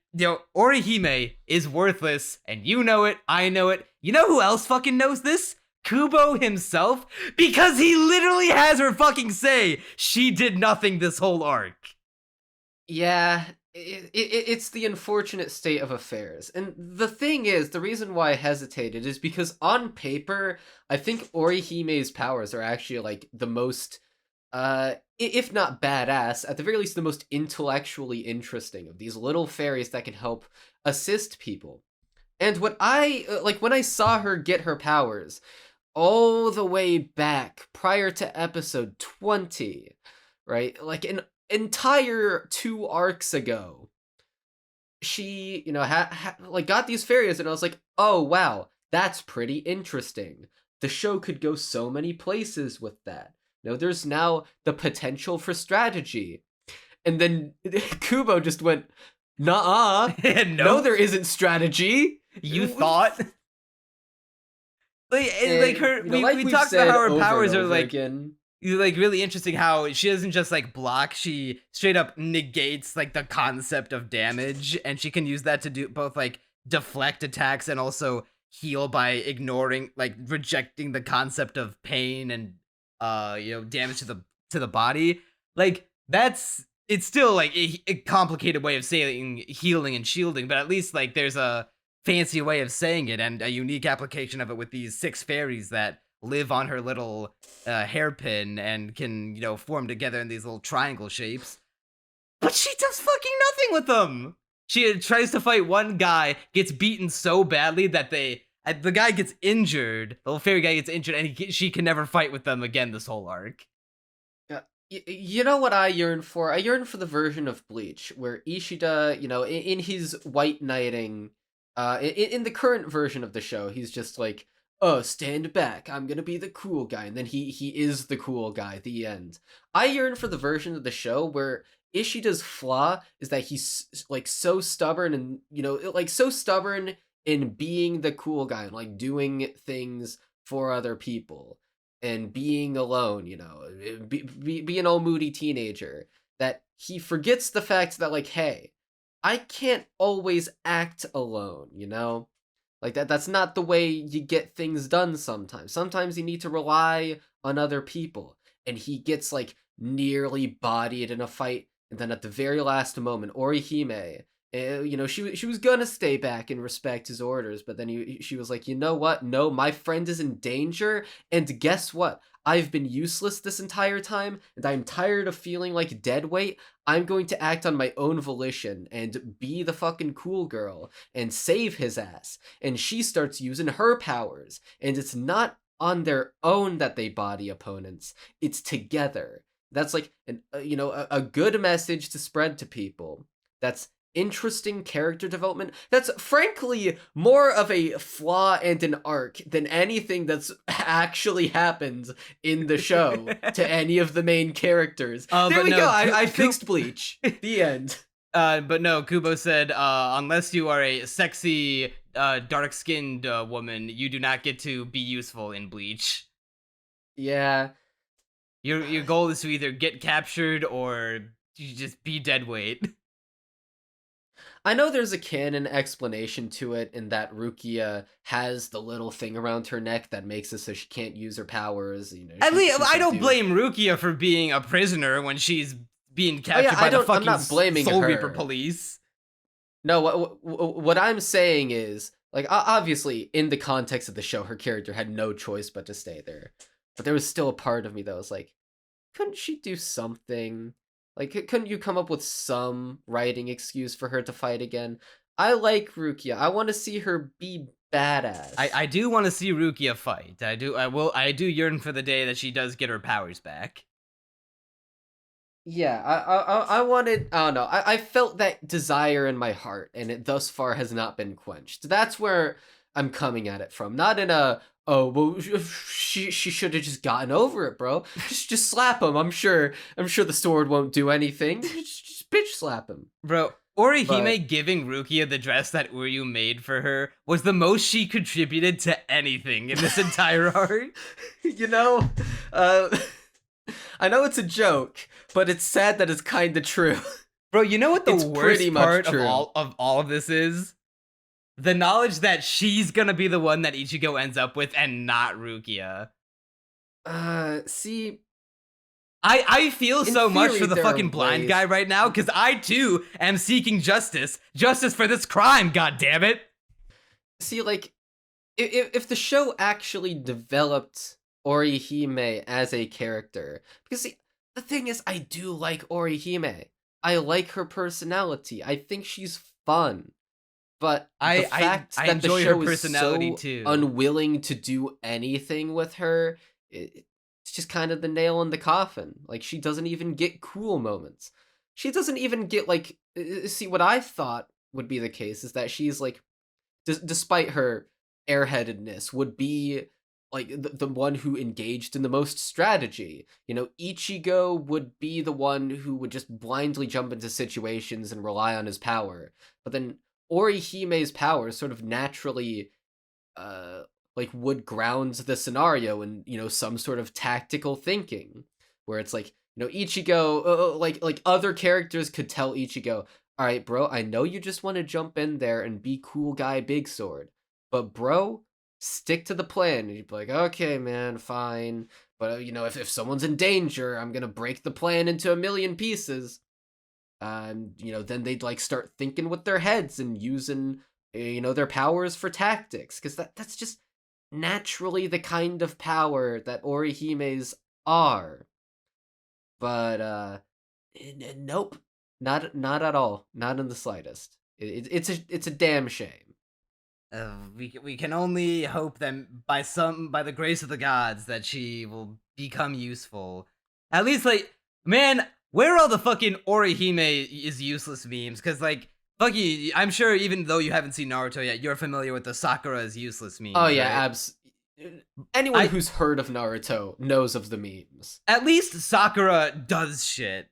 Orihime is worthless, and you know it, I know it. You know who else fucking knows this? Kubo himself, because he literally has her fucking say she did nothing this whole arc. Yeah, it's the unfortunate state of affairs. And the thing is, the reason why I hesitated is because on paper, I think Orihime's powers are actually like the most, if not badass, at the very least the most intellectually interesting of these little fairies that can help assist people. And what when I saw her get her powers all the way back prior to episode 20, right? Like an entire 2 arcs ago, she, got these fairies, and I was like, oh wow, that's pretty interesting. The show could go so many places with that. There's now the potential for strategy. And then Kubo just went, nuh-uh. No, there isn't strategy. You thought? We talked about how her powers are like really interesting, how she doesn't just like block, she straight up negates like the concept of damage, and she can use that to do both like deflect attacks and also heal by ignoring, like rejecting the concept of pain and damage to the body. Like it's still like a complicated way of saying healing and shielding, but at least like there's a fancy way of saying it and a unique application of it with these 6 fairies that live on her little hairpin and can, form together in these little triangle shapes. But she does fucking nothing with them. She tries to fight one guy, gets beaten so badly that the guy gets injured, the little fairy guy gets injured, and she can never fight with them again this whole arc. You know what I yearn for? I yearn for the version of Bleach where Ishida, in his white knighting, in the current version of the show, he's just like oh, stand back, I'm gonna be the cool guy, and then he is the cool guy at the end. I yearn for the version of the show where Ishida's flaw is that he's like so stubborn and, you know, like so stubborn in being the cool guy and like doing things for other people and being alone, you know, be an all moody teenager, that he forgets the fact that, like, hey, I can't always act alone, you know? Like that's not the way you get things done sometimes. Sometimes you need to rely on other people. And he gets like nearly bodied in a fight, and then at the very last moment, Orihime, you know, she was gonna stay back and respect his orders, but then she was like, you know what? No, my friend is in danger, and guess what? I've been useless this entire time, and I'm tired of feeling like dead weight. I'm going to act on my own volition and be the fucking cool girl and save his ass. And she starts using her powers, and it's not on their own that they body opponents. It's together. That's like you know, a good message to spread to people. That's interesting character development. That's frankly more of a flaw and an arc than anything that's actually happened in the show to any of the main characters. There we go. I fixed Bleach. The end. But no, Kubo said, unless you are a sexy, dark-skinned woman, you do not get to be useful in Bleach. Yeah. Your goal is to either get captured or you just be dead weight. I know there's a canon explanation to it in that Rukia has the little thing around her neck that makes it so she can't use her powers. You know, At least I don't blame Rukia for being a prisoner when she's being captured by the fucking I'm not blaming Soul her. Reaper police. No, what I'm saying is, like, obviously, in the context of the show, her character had no choice but to stay there. But there was still a part of me that was like, couldn't she do something? Like, couldn't you come up with some writing excuse for her to fight again? I like Rukia. I want to see her be badass. I do want to see Rukia fight. I do yearn for the day that she does get her powers back. Yeah, I wanted, I don't know, I felt that desire in my heart, and it thus far has not been quenched. That's where I'm coming at it from. Not in a, oh, well, she should have just gotten over it, bro. Just slap him. I'm sure the sword won't do anything. Just bitch slap him. Bro, Orihime giving Rukia the dress that Uryu made for her was the most she contributed to anything in this entire arc. You know, I know it's a joke, but it's sad that it's kind of true. Bro, you know what the It's worst pretty much part true. of all of this is? The knowledge that she's gonna be the one that Ichigo ends up with and not Rukia. See, I feel so much theory, for the there are fucking blind ways- guy right now, because I too am seeking justice. Justice for this crime, goddammit! see, like, if the show actually developed Orihime as a character, because see, the thing is, I do like Orihime. I like her personality. I think she's fun. But the fact I that the enjoy show her is personality so too. unwilling to do anything with her, it's just kind of the nail in the coffin. Like, she doesn't even get cool moments. She doesn't even get, like, see, what I thought would be the case is that she's, like, despite her airheadedness, would be, like, the one who engaged in the most strategy. You know, Ichigo would be the one who would just blindly jump into situations and rely on his power. But then Orihime's power sort of naturally, like, would ground the scenario in, you know, some sort of tactical thinking, where it's like, you know, Ichigo, like other characters could tell Ichigo, all right, bro, I know you just want to jump in there and be cool guy big sword, but bro, stick to the plan. And you'd be like, okay, man, fine. But, you know, if someone's in danger, I'm going to break the plan into a million pieces. You know, then they'd, like, start thinking with their heads and using, you know, their powers for tactics. Because that's just naturally the kind of power that Orihime's are. But, nope. Not at all. Not in the slightest. It's a damn shame. We can only hope that by the grace of the gods that she will become useful. At least, like, man, where are all the fucking Orihime is useless memes? Because, like, fuck you, I'm sure even though you haven't seen Naruto yet, you're familiar with the Sakura is useless meme. Oh yeah, right? anyone I- who's heard of Naruto knows of the memes. At least Sakura does shit.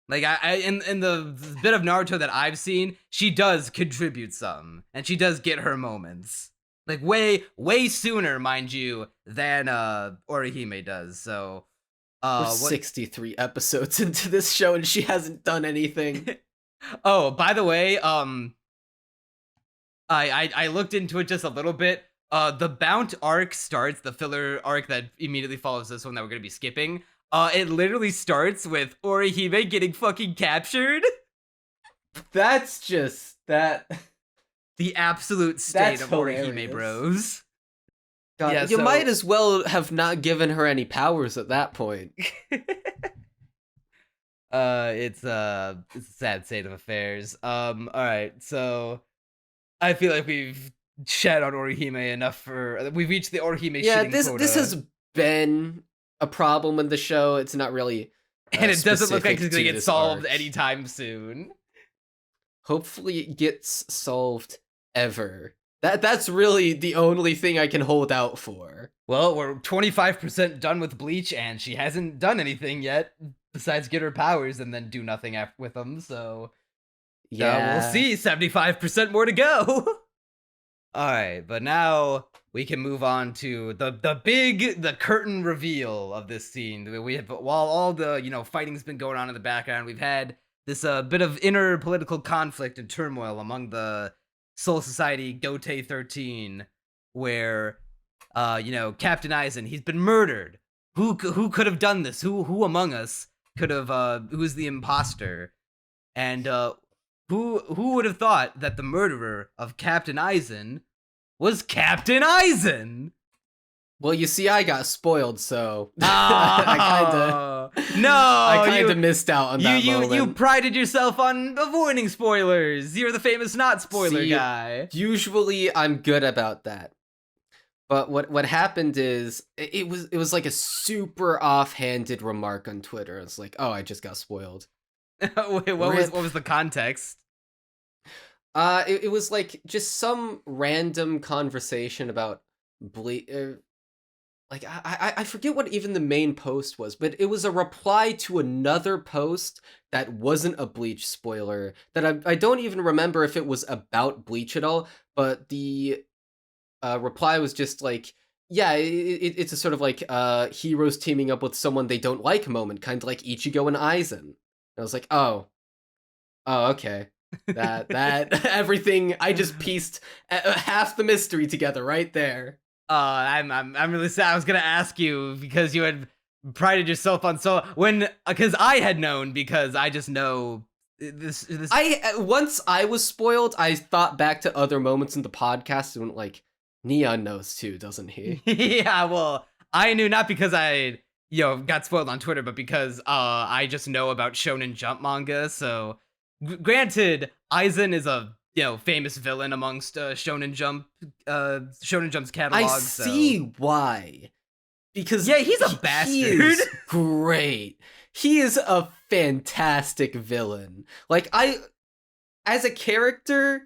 Like in the bit of Naruto that I've seen, she does contribute some, and she does get her moments. Like way sooner, mind you, than Orihime does. So We're 63 episodes into this show and she hasn't done anything. Oh, by the way, I looked into it just a little bit. The Bount arc starts, the filler arc that immediately follows this one that we're gonna be skipping. It literally starts with Orihime getting fucking captured. That's just that. The absolute state That's of Orihime, hilarious. Bros. God, Yeah, you so- might as well have not given her any powers at that point. It's a sad state of affairs. All right, so I feel like we've shat on Orihime enough we've reached the Orihime. Yeah, shitting this quota. has been a problem in the show. It's not really, And it doesn't look like specific it's gonna to get this solved arc. anytime soon. Hopefully, it gets solved ever. That's really the only thing I can hold out for. Well, we're 25% done with Bleach, and she hasn't done anything yet besides get her powers and then do nothing with them. So Yeah, we'll see. 75% more to go. All right, but now we can move on to the curtain reveal of this scene. We have, while all the fighting's been going on in the background, we've had this bit of inner political conflict and turmoil among the Soul Society Gote 13, where Captain Aizen, he's been murdered. Who could have done this? Who among us could have who's the imposter? And who would have thought that the murderer of Captain Aizen was Captain Aizen? well, you see, I got spoiled, so Oh, I kind of missed out on that moment. You prided yourself on avoiding spoilers. You're the famous not spoiler See, guy. Usually, I'm good about that. But what happened is it was like a super offhanded remark on Twitter. It's like, oh, I just got spoiled. Wait, what was the context? It was like just some random conversation about like I forget what even the main post was, but it was a reply to another post that wasn't a Bleach spoiler. That I don't even remember if it was about Bleach at all. But the reply was just like, yeah, it's a sort of like heroes teaming up with someone they don't like moment, kind of like Ichigo and Aizen. And I was like, oh, okay. that everything, I just pieced half the mystery together right there. I'm really sad. I was gonna ask you because you had prided yourself on because I had known, because I just know this. Once I was spoiled, I thought back to other moments in the podcast and went like, Neon knows too, doesn't he? Yeah, well, I knew not because I got spoiled on Twitter, but because I just know about Shonen Jump manga. So granted, Aizen is a famous villain amongst Shonen Jump's catalog. I see why. Because yeah, he's a bastard. He is great. He is a fantastic villain. Like, as a character,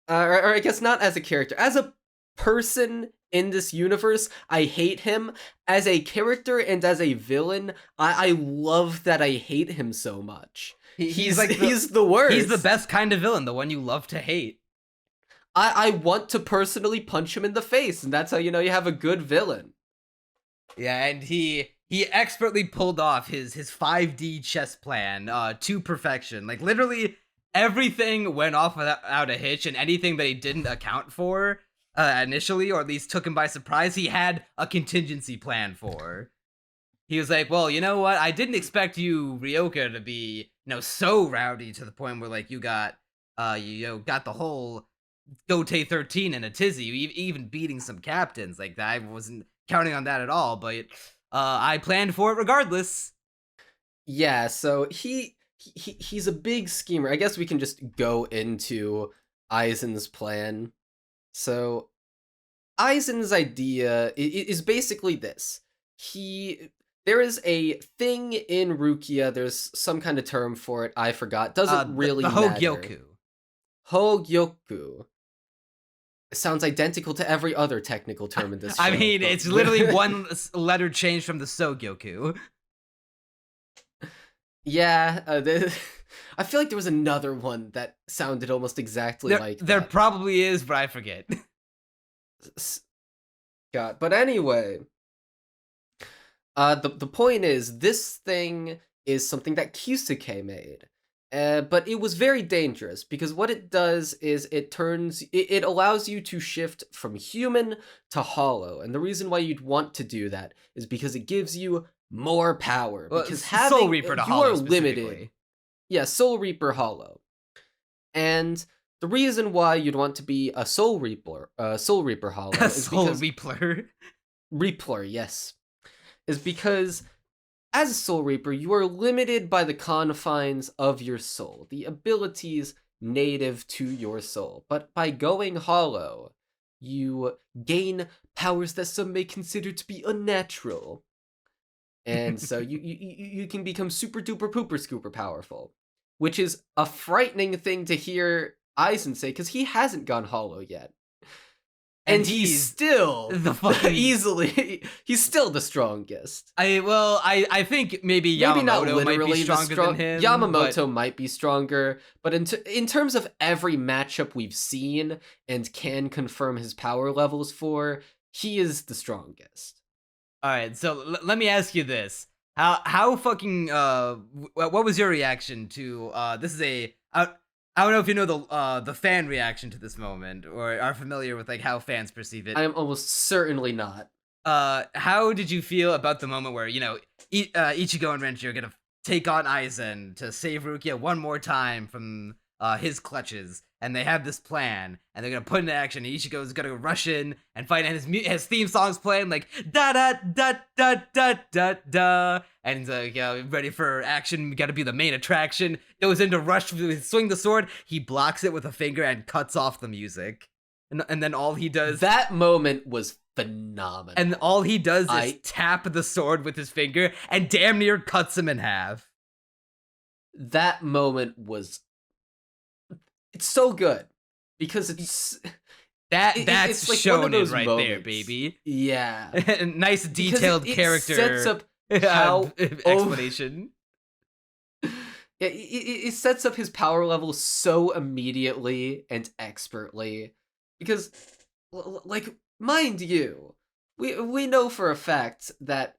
or I guess not as a character, as a person in this universe, I hate him. As a character and as a villain, I love that I hate him so much. He's the worst. He's the best kind of villain, the one you love to hate. I want to personally punch him in the face, and that's how you have a good villain. Yeah, and he expertly pulled off his 5D chess plan to perfection. Like, literally everything went off without a hitch, and anything that he didn't account for initially, or at least took him by surprise, he had a contingency plan for. He was like, well, you know what? I didn't expect you, Ryoka, to be so rowdy to the point where like you got got the whole Gote 13 in a tizzy, even beating some captains. Like, I wasn't counting on that at all, but I planned for it regardless. Yeah, so he's a big schemer. I guess we can just go into Aizen's plan. So Aizen's idea is basically this. There is a thing in Rukia, there's some kind of term for it, I forgot. Doesn't really the matter. Hogyoku. Hogyoku. sounds identical to every other technical term in this show. I mean, but- it's literally one letter change from the Sogyoku. Yeah, I feel like there was another one that sounded almost exactly like There that. probably is, but I forget. God, but anyway, the point is, this thing is something that Kyusuke made, but it was very dangerous because what it does is it allows you to shift from human to hollow, and the reason why you'd want to do that is because it gives you more power. Well, Because Soul Reaper to you Hollow are limited. specifically. Yeah, Soul Reaper Hollow. And the reason why you'd want to be a Soul Reaper Hollow A is Soul because Reaper. Reaper, yes, is because as a Soul Reaper, you are limited by the confines of your soul, the abilities native to your soul. But by going hollow, you gain powers that some may consider to be unnatural. And so you can become super duper pooper scooper powerful, which is a frightening thing to hear Aizen say because he hasn't gone hollow yet. And he's still the fucking he's still the strongest. I think maybe Maybe not Yamamoto literally might be stronger than him. Yamamoto might be stronger, but in terms of every matchup we've seen and can confirm his power levels for, he is the strongest. All right, so let me ask you this: how fucking what was your reaction to this is I don't know if you know the fan reaction to this moment or are familiar with like how fans perceive it. I am almost certainly not. How did you feel about the moment where, you know, Ichigo and Renji are gonna take on Aizen to save Rukia one more time from his clutches, and they have this plan, and they're gonna put into action. And Ichigo's gonna rush in and fight, and his theme song's playing like da da da da da da da, and he's like, yeah, ready for action. We gotta be the main attraction. Goes in to rush, swing the sword. He blocks it with a finger and cuts off the music, and then all he does That moment was phenomenal. and all he does is tap the sword with his finger and damn near cuts him in half. That moment was it's so good because it's That's like shown one of those right moments. there, baby. Yeah. Nice detailed it character sets up how explanation. Yeah, it sets up his power level so immediately and expertly because like mind you, we know for a fact that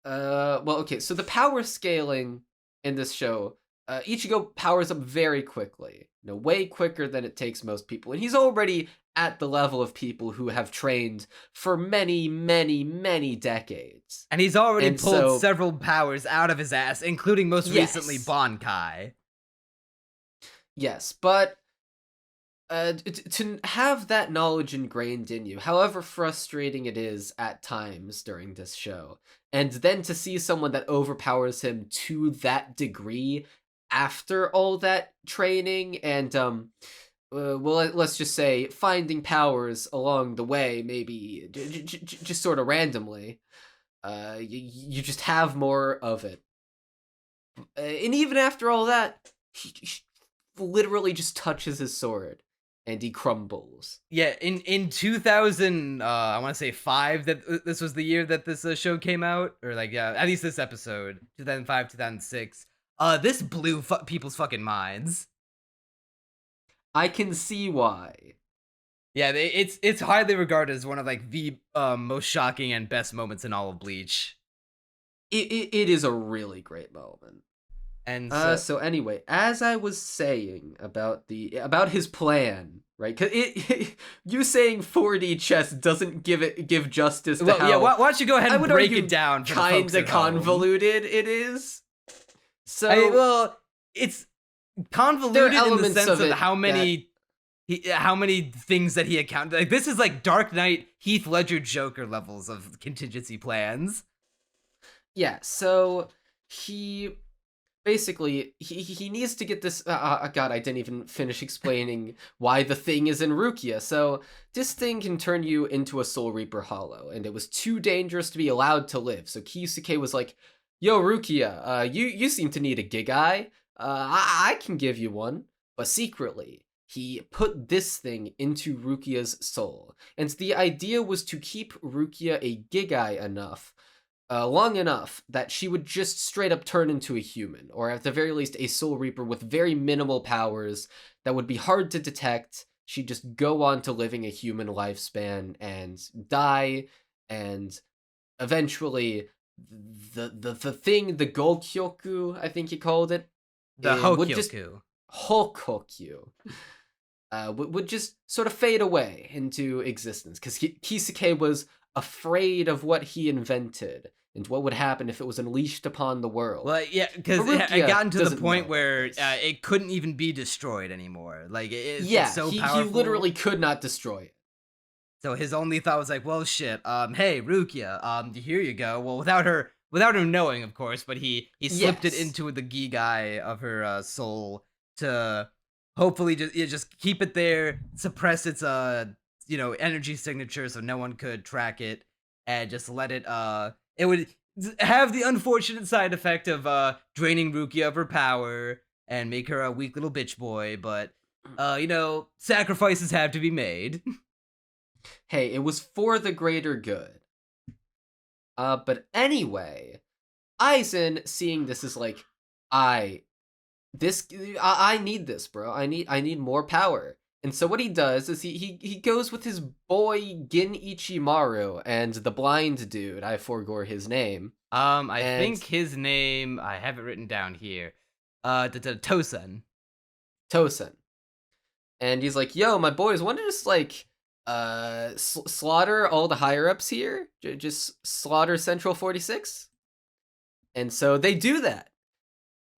well, okay, so the power scaling in this show, Ichigo powers up very quickly, way quicker than it takes most people, and he's already at the level of people who have trained for many, many, many decades. And he's already pulled so, several powers out of his ass, including most recently Bankai. Yes, but to have that knowledge ingrained in you, however frustrating it is at times during this show, and then to see someone that overpowers him to that degree after all that training and well, let's just say finding powers along the way, maybe just sort of randomly, you just have more of it, and even after all that, he literally just touches his sword and he crumbles. Yeah, in 2000, I want to say 5, that this was the year that this show came out, or like at least this episode, 2005, 2006. This blew people's fucking minds. I can see why. Yeah, it's highly regarded as one of like the most shocking and best moments in all of Bleach. It is a really great moment. And so anyway, as I was saying about his plan, right? Cause you saying 4D chess doesn't give justice to how. Yeah, why don't you go ahead and break it down? Kind of convoluted it is. So it's convoluted in the sense of how many things that he accounted. Like this is like Dark Knight, Heath Ledger, Joker levels of contingency plans. Yeah. So he. Basically, he needs to get this. God, I didn't even finish explaining why the thing is in Rukia. So this thing can turn you into a Soul Reaper Hollow, and it was too dangerous to be allowed to live. So Kyusuke was like, "Yo, Rukia, you seem to need a gig eye. I can give you one." But secretly, he put this thing into Rukia's soul. And the idea was to keep Rukia a Gigai enough, long enough that she would just straight up turn into a human, or at the very least a Soul Reaper with very minimal powers that would be hard to detect. She'd just go on to living a human lifespan and die, and eventually the thing, the Gokyoku, I think he called it, The Hokyoku. Hokokyu, would just sort of fade away into existence, because Kisuke was afraid of what he invented and what would happen if it was unleashed upon the world. Well, yeah, because Rukia it gotten to the doesn't point know where this. it couldn't even be destroyed anymore. Like, it's so he powerful. literally could not destroy it. So his only thought was like, well, shit, hey, Rukia, here you go. Well, without her knowing, of course, but he slipped it Yes. into the Gigai of her soul to hopefully just keep it there, suppress its energy signature so no one could track it, and just let it it would have the unfortunate side effect of draining Rukia of her power and make her a weak little bitch boy, but sacrifices have to be made. Hey, it was for the greater good. But anyway, Aizen, seeing this, is like, I need this, bro. I need more power. And so what he does is he goes with his boy Gin Ichimaru and the blind dude. I forgot his name. I think his name, I have it written down here. Tosen. Tosen. And he's like, yo, my boys, want to just like slaughter all the higher ups here? Just slaughter Central 46? And so they do that.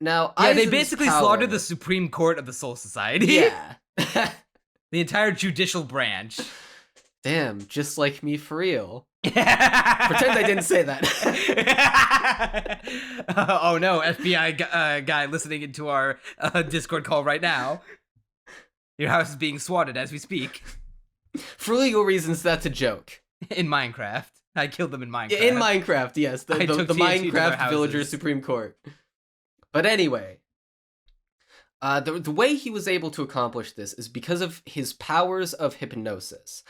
Now, yeah, they Aizen's basically power, slaughtered the Supreme Court of the Soul Society. Yeah. The entire judicial branch. Damn, just like me for real. Pretend I didn't say that. Oh no, FBI guy listening into our Discord call right now. Your house is being swatted as we speak. For legal reasons, that's a joke. In Minecraft. I killed them in Minecraft. In Minecraft, yes. The TNT to their Minecraft Villager houses. Supreme Court. But anyway, the way he was able to accomplish this is because of his powers of hypnosis.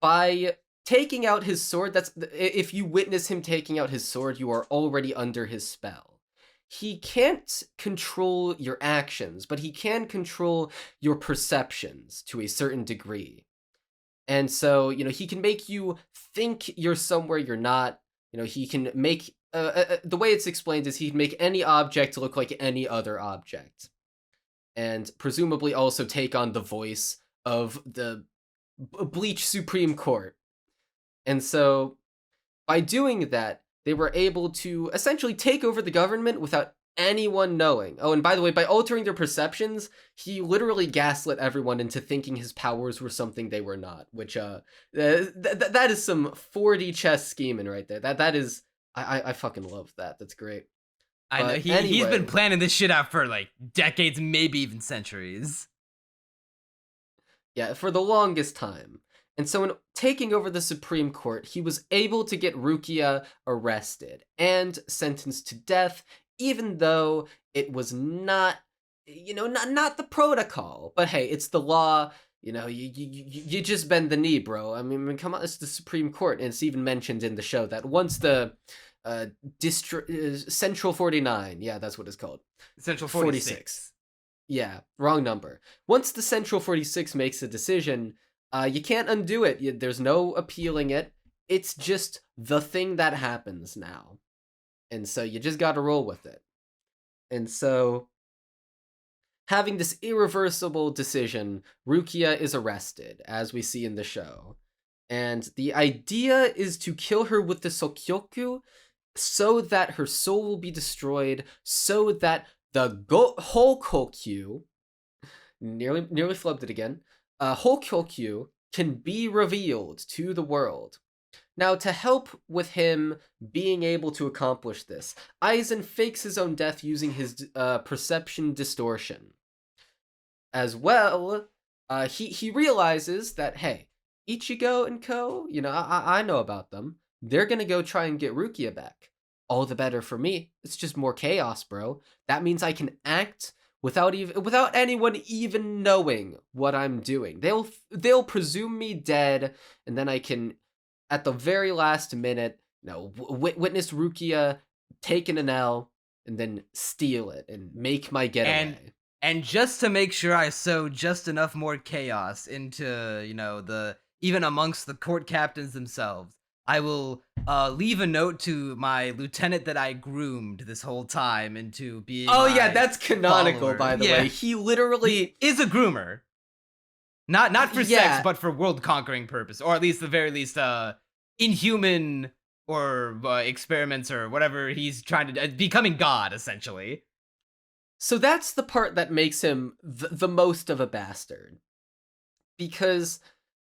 By taking out his sword, if you witness him taking out his sword, you are already under his spell. He can't control your actions, but he can control your perceptions to a certain degree. And so, he can make you think you're somewhere you're not. He can make, the way it's explained is he can make any object look like any other object. And presumably also take on the voice of the Bleach Supreme Court. And so, by doing that, they were able to essentially take over the government without anyone knowing. Oh, and by the way, by altering their perceptions, he literally gaslit everyone into thinking his powers were something they were not, which that is some 4D chess scheming right there. That is, I fucking love that. That's great. I know, he's been planning this shit out for like decades, maybe even centuries. Yeah, for the longest time. And so in taking over the Supreme Court, he was able to get Rukia arrested and sentenced to death, even though it was not, not the protocol. But hey, it's the law. You just bend the knee, bro. I mean, come on, it's the Supreme Court. And it's even mentioned in the show that once the Central 49, yeah, that's what it's called. Central 46. Yeah, wrong number. Once the Central 46 makes a decision, you can't undo it. There's no appealing it. It's just the thing that happens now. And so you just gotta roll with it. And so, having this irreversible decision, Rukia is arrested, as we see in the show. And the idea is to kill her with the Sokyoku so that her soul will be destroyed, so that the Hokokyu, nearly flubbed it again, Hokokyu can be revealed to the world. Now, to help with him being able to accomplish this, Aizen fakes his own death using his perception distortion. As well, he realizes that, hey, Ichigo and co, I know about them. They're gonna go try and get Rukia back. All the better for me. It's just more chaos, bro. That means I can act without anyone even knowing what I'm doing. They'll presume me dead, and then I can, at the very last minute, witness Rukia taking an L and then steal it and make my getaway. And just to make sure I sow just enough more chaos into, the even amongst the court captains themselves, I will leave a note to my lieutenant that I groomed this whole time into being. Oh yeah, that's canonical, follower. by the way. He literally is a groomer. Not for sex, but for world conquering purpose, or at least the very least, inhuman or experiments or whatever he's trying to becoming God essentially. So that's the part that makes him the most of a bastard, because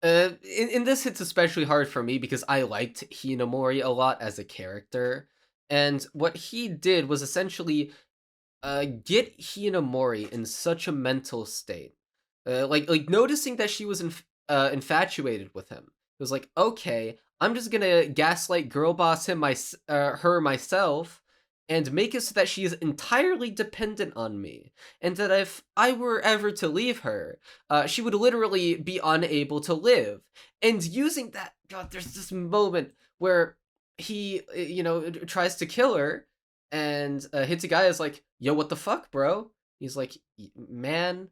in this it's especially hard for me because I liked Hinamori a lot as a character, and what he did was essentially get Hinamori in such a mental state, like noticing that she was infatuated with him. It was like, okay, I'm just gonna gaslight girl boss her myself, and make it so that she is entirely dependent on me, and that if I were ever to leave her, she would literally be unable to live. And using that, God, there's this moment where he, tries to kill her, and Hitsugaya is like, yo, what the fuck, bro? He's like, man,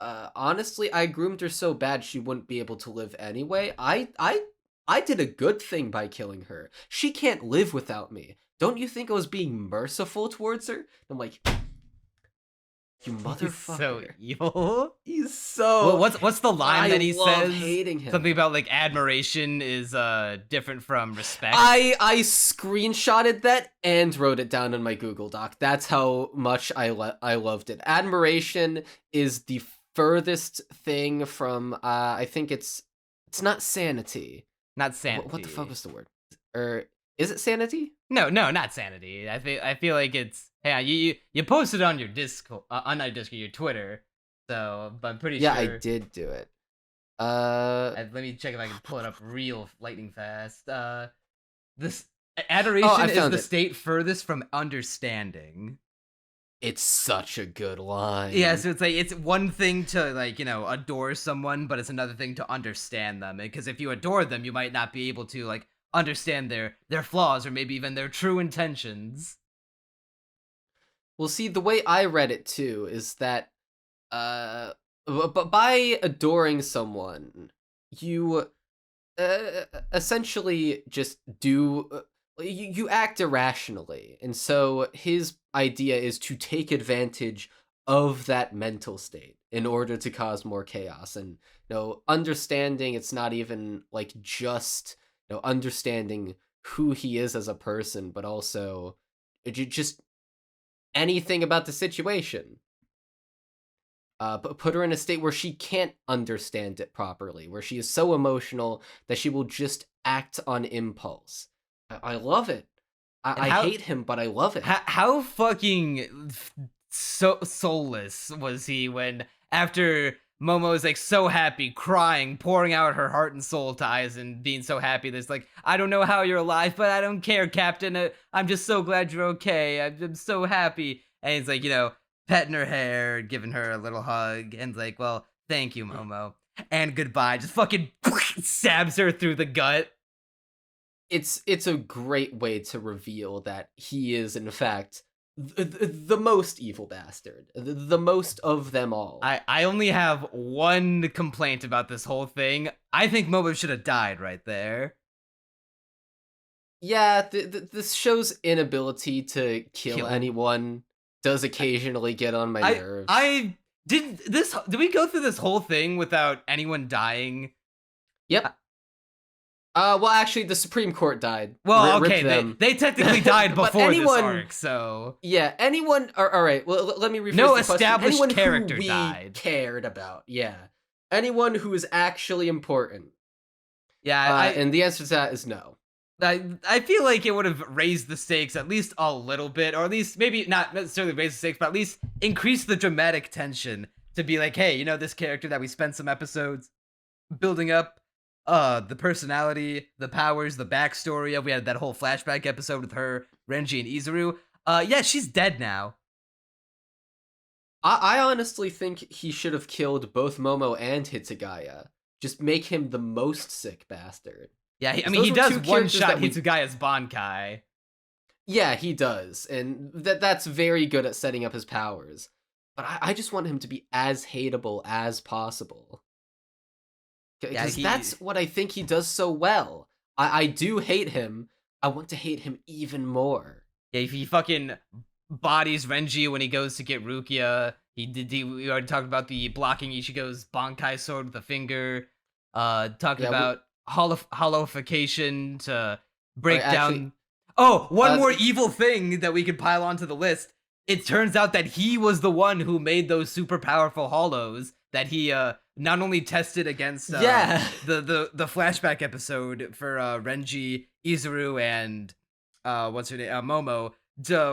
honestly, I groomed her so bad she wouldn't be able to live anyway. I did a good thing by killing her. She can't live without me. Don't you think I was being merciful towards her? I'm like, you motherfucker. He's so evil. He's so... Well, what's the line that he says? Hating him. Something about, like, admiration is different from respect. I screenshotted that and wrote it down in my Google Doc. That's how much I loved it. Admiration is the furthest thing from, I think it's not sanity. Not sanity. What the fuck was the word? Is it sanity? No, not sanity. I feel like it's. Yeah, you posted on your Discord, on your Twitter. So I'm pretty sure. Yeah, I did do it. Let me check if I can pull it up real lightning fast. This adoration is the state furthest from understanding. It's such a good line. Yeah, so it's like it's one thing to adore someone, but it's another thing to understand them. Because if you adore them, you might not be able to understand their flaws or maybe even their true intentions. Well, see, the way I read it too is that but by adoring someone, you essentially just do you act irrationally. And so his idea is to take advantage of that mental state in order to cause more chaos. And understanding it's not even just understanding who he is as a person, but also just anything about the situation. But put her in a state where she can't understand it properly, where she is so emotional that she will just act on impulse. I love it. I hate him, but I love it. How fucking soulless was he when after Momo is so happy, crying, pouring out her heart and soul to Aizen, being so happy. There's I don't know how you're alive, but I don't care, Captain. I'm just so glad you're okay. I'm so happy. And he's petting her hair, giving her a little hug, and well, thank you, Momo. And goodbye. Just fucking stabs her through the gut. It's a great way to reveal that he is, in fact, the most evil bastard, the most of them all. I only have one complaint about this whole thing. I think Momo should have died right there. Yeah, this show's inability to kill anyone does occasionally get on my nerves. Did we go through this whole thing without anyone dying? Yep. Well, actually, the Supreme Court died. Well, okay, they technically died before this arc, so... Yeah, anyone... All right, well, let me rephrase no the question. established anyone character who we died. Cared about, yeah. Anyone who is actually important. Yeah, and the answer to that is no. I feel like it would have raised the stakes at least a little bit, or at least maybe not necessarily raise the stakes, but at least increase the dramatic tension to be hey, this character that we spent some episodes building up, the personality, the powers, the backstory of. We had that whole flashback episode with her, Renji, and Izuru. Yeah, she's dead now. I honestly think he should have killed both Momo and Hitsugaya. Just make him the most sick bastard. Yeah, I mean, he does one-shot Hitsugaya's Bankai. Yeah, he does, and that's very good at setting up his powers. But I just want him to be as hateable as possible. Because that's what I think he does so well. I do hate him. I want to hate him even more. Yeah, if he fucking bodies Renji when he goes to get Rukia. We already talked about the blocking Ichigo's Bankai sword with a finger. Talked about hollowification to break down. One more evil thing that we could pile onto the list. It turns out that he was the one who made those super powerful hollows that he not only tested against the flashback episode for Renji, Izuru, and what's her name, Momo,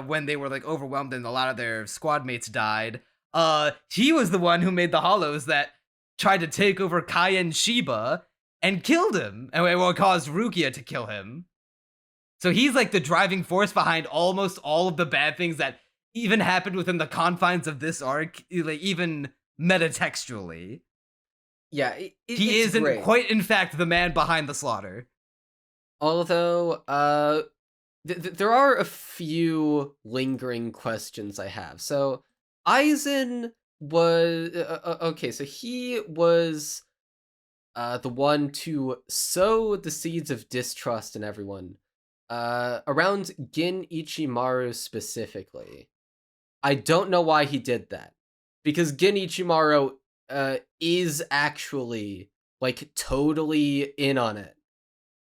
when they were like overwhelmed and a lot of their squad mates died. He was the one who made the hollows that tried to take over Kai and Shiba and killed him, and caused Rukia to kill him. So he's like the driving force behind almost all of the bad things that even happened within the confines of this arc, like even metatextually. Yeah, he isn't great. Quite, in fact, the man behind the slaughter. Although, there are a few lingering questions I have. So, Aizen was okay. So he was the one to sow the seeds of distrust in everyone. Around Gin Ichimaru specifically. I don't know why he did that. Because Gin Ichimaru is actually, like, totally in on it.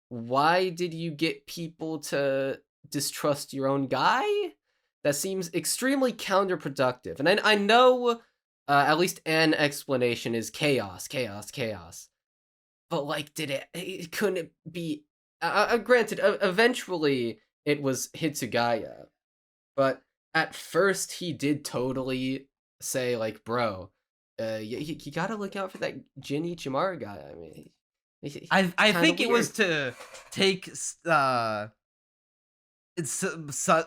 Why did you get people to distrust your own guy? That seems extremely counterproductive. And I know at least an explanation is chaos. But, like, it couldn't be... granted, eventually it was Hitsugaya, but at first he did totally say, like, bro, you gotta look out for that Jin Ichimaru guy. I mean, I think it was to take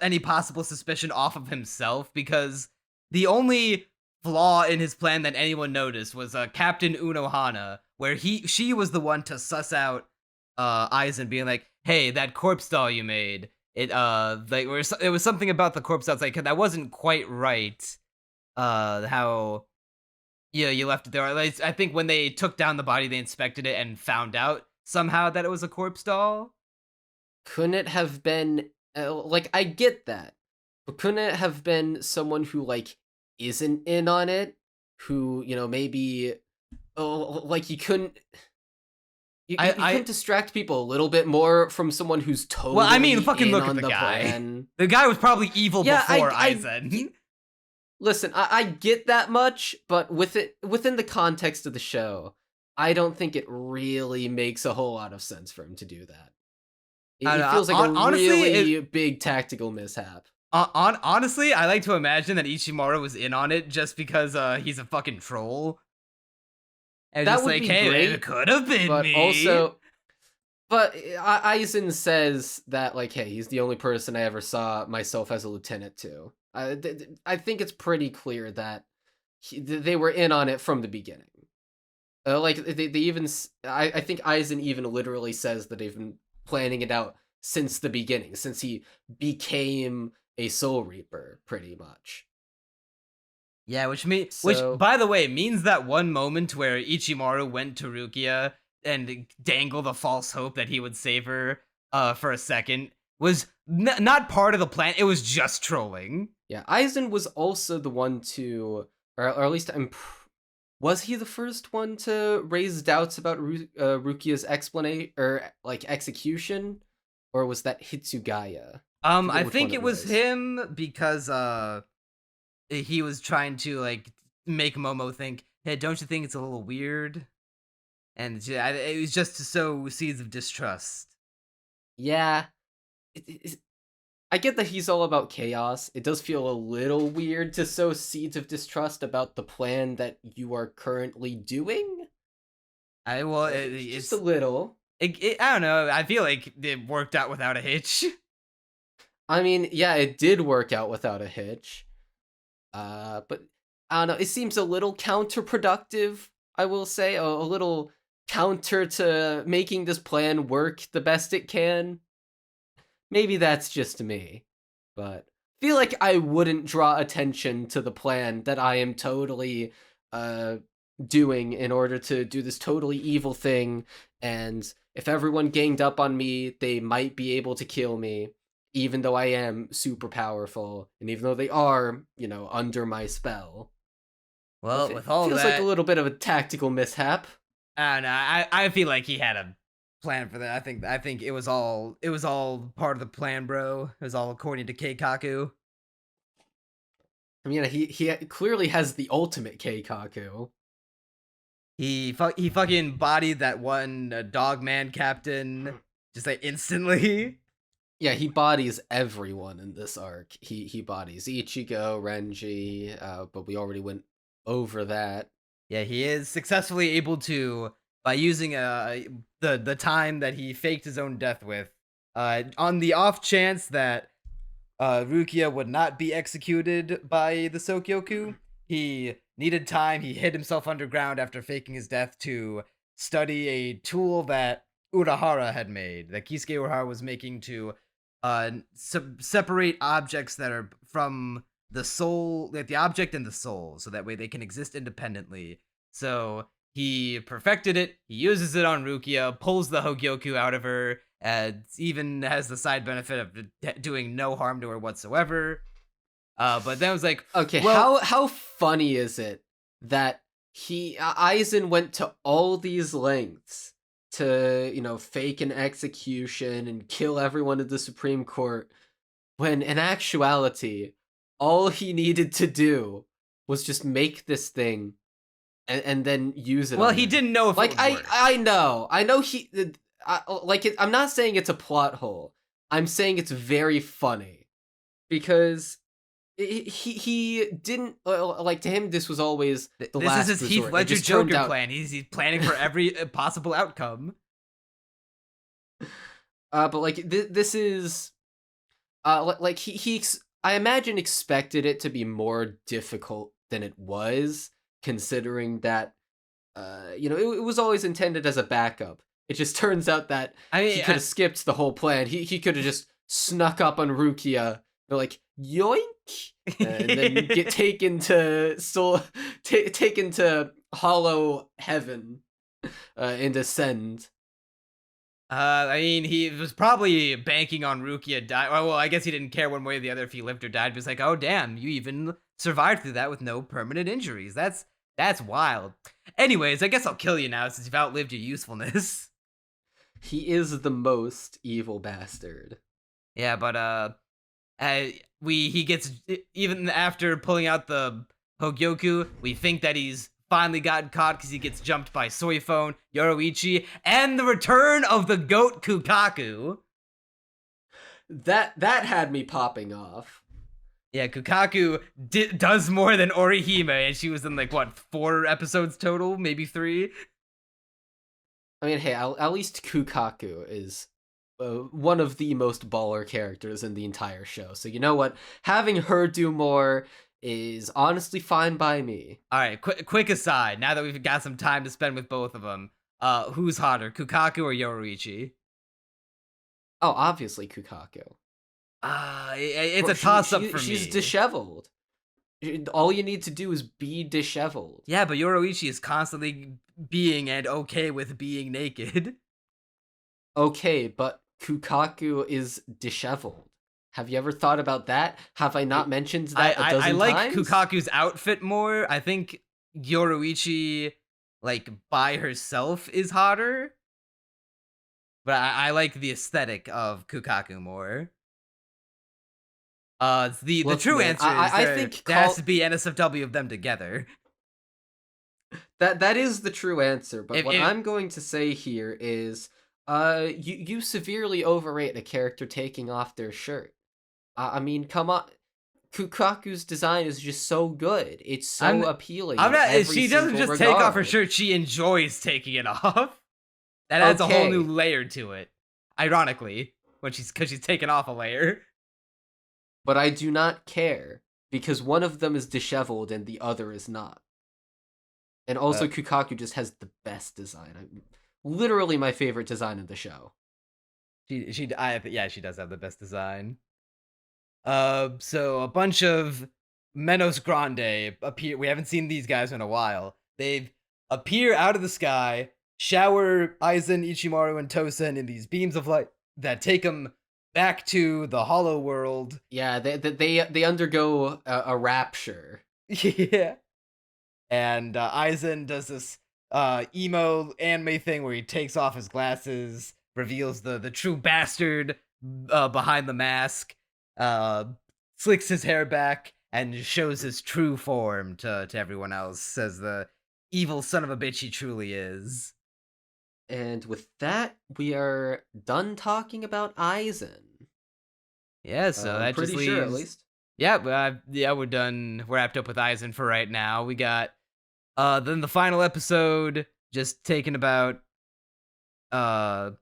any possible suspicion off of himself, because the only flaw in his plan that anyone noticed was Captain Unohana, where she was the one to suss out Aizen, being like, hey, that corpse doll you made, it was something about the corpse doll, like, that wasn't quite right, how you left it there. I think when they took down the body, they inspected it and found out somehow that it was a corpse doll. Couldn't it have been like, I get that, but couldn't it have been someone who, like, isn't in on it, who, you know, maybe like, you couldn't distract people a little bit more from someone who's totally. Well, I mean, fucking look at the guy. Plan. The guy was probably evil before Aizen. Listen, I get that much, but within the context of the show, I don't think it really makes a whole lot of sense for him to do that. It feels like honestly, really big tactical mishap. Honestly, I like to imagine that Ichimaru was in on it just because he's a fucking troll. And that just would like, be hey, great, it could have been but me. But Aizen says that, like, hey, he's the only person I ever saw myself as a lieutenant to. I think it's pretty clear that they were in on it from the beginning. Like, they even... I think Aizen even literally says that they've been planning it out since the beginning, since he became a Soul Reaper, pretty much. Yeah, which, by the way, means that one moment where Ichimaru went to Rukia and dangled a false hope that he would save her for a second was not part of the plan. It was just trolling. Yeah, Aizen was also the one to, or at least was he the first one to raise doubts about Rukia's explanation or, like, execution, or was that Hitsugaya? I think it was him, because he was trying to, like, make Momo think, hey, don't you think it's a little weird? And it was just to sow seeds of distrust. Yeah. I get that he's all about chaos. It does feel a little weird to sow seeds of distrust about the plan that you are currently doing. It's just a little. I don't know. I feel like it worked out without a hitch. I mean, yeah, it did work out without a hitch. But I don't know, it seems a little counterproductive, I will say, a little counter to making this plan work the best it can. Maybe that's just me, but I feel like I wouldn't draw attention to the plan that I am totally doing in order to do this totally evil thing, and if everyone ganged up on me, they might be able to kill me, even though I am super powerful, and even though they are, under my spell. Well, with all feels that, like a little bit of a tactical mishap. And I feel like he had a plan for that. I think it was all part of the plan, bro. It was all according to Keikaku. I mean, he clearly has the ultimate Keikaku. He fucking bodied that one dog man captain just like instantly. Yeah, he bodies everyone in this arc. He bodies Ichigo, Renji, but we already went over that. Yeah, he is successfully able to, by using the time that he faked his own death with, on the off chance that Rukia would not be executed by the Sokyoku, he needed time. He hid himself underground after faking his death to study a tool that Urahara had made, that Kisuke Urahara was making to separate objects that are from the soul, like the object and the soul, so that way they can exist independently. So he perfected it, he uses it on Rukia, pulls the Hogyoku out of her, and even has the side benefit of doing no harm to her whatsoever. But then it was like, okay, well, how funny is it that Aizen went to all these lengths to, fake an execution and kill everyone at the Supreme Court, when in actuality, all he needed to do was just make this thing and then use it. Well, he didn't know if like it would work. I know he I'm not saying it's a plot hole. I'm saying it's very funny because he didn't like, to him this was always the last This is his resort. Heath Ledger Joker plan. He's planning for every possible outcome. But like this is like he I imagine expected it to be more difficult than it was, considering that it was always intended as a backup. It just turns out that he could have skipped the whole plan. He could have just snuck up on Rukia. They're like, yoink, and then get taken to taken to hollow heaven and ascend. I mean, he was probably banking on Rukia die. Well, I guess he didn't care one way or the other if he lived or died. He was like, oh damn, you even survived through that with no permanent injuries. That's wild. Anyways, I guess I'll kill you now since you've outlived your usefulness. He is the most evil bastard. Yeah, but he gets, even after pulling out the Hogyoku, we think that he's finally gotten caught because he gets jumped by Soi Fon, Yoruichi, and the return of the goat Kukaku. That had me popping off. Yeah, Kukaku does more than Orihime, and she was in like, what, 4 episodes total? Maybe 3? I mean, hey, at least Kukaku is one of the most baller characters in the entire show. So you know what? Having her do more is honestly fine by me. All right, quick aside. Now that we've got some time to spend with both of them, who's hotter, Kukaku or Yoruichi? Oh, obviously Kukaku. It's a toss-up for me. She's disheveled. All you need to do is be disheveled. Yeah, but Yoruichi is constantly being and okay with being naked. Okay, but Kukaku is disheveled. Have you ever thought about that? Have I not mentioned that a dozen times? I like Kukaku's outfit more. I think Yoruichi, like, by herself is hotter. But I like the aesthetic of Kukaku more. The true answer is I think there has to be NSFW of them together. That is the true answer, but what I'm going to say here is you severely overrate a character taking off their shirt. I mean, come on. Kukaku's design is just so good. It's so appealing. She doesn't just take off her shirt, she enjoys taking it off. That adds a whole new layer to it. Ironically, because she's taken off a layer. But I do not care. because one of them is disheveled and the other is not. And also Kukaku just has the best design. Literally my favorite design in the show. She does have the best design. So a bunch of Menos Grande appear. We haven't seen these guys in a while. They appear out of the sky, shower Aizen, Ichimaru, and Tosen in these beams of light that take them back to the Hollow World. Yeah, they undergo a rapture. Yeah. And Aizen does this emo anime thing where he takes off his glasses, reveals the true bastard behind the mask, slicks his hair back, and shows his true form to everyone else as the evil son of a bitch he truly is. And with that, we are done talking about Aizen. Yeah, so that pretty just sure leaves... at least. Yeah, we're done. We're wrapped up with Aizen for right now. We got then the final episode, just taking about some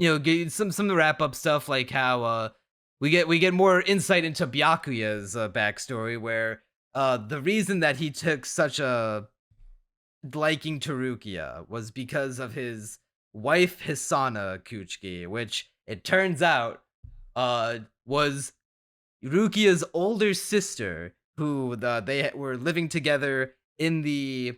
of the wrap up stuff, like how we get more insight into Byakuya's backstory, where the reason that he took such a liking to Rukia was because of his wife Hisana Kuchiki, which it turns out was Rukia's older sister, who they were living together in the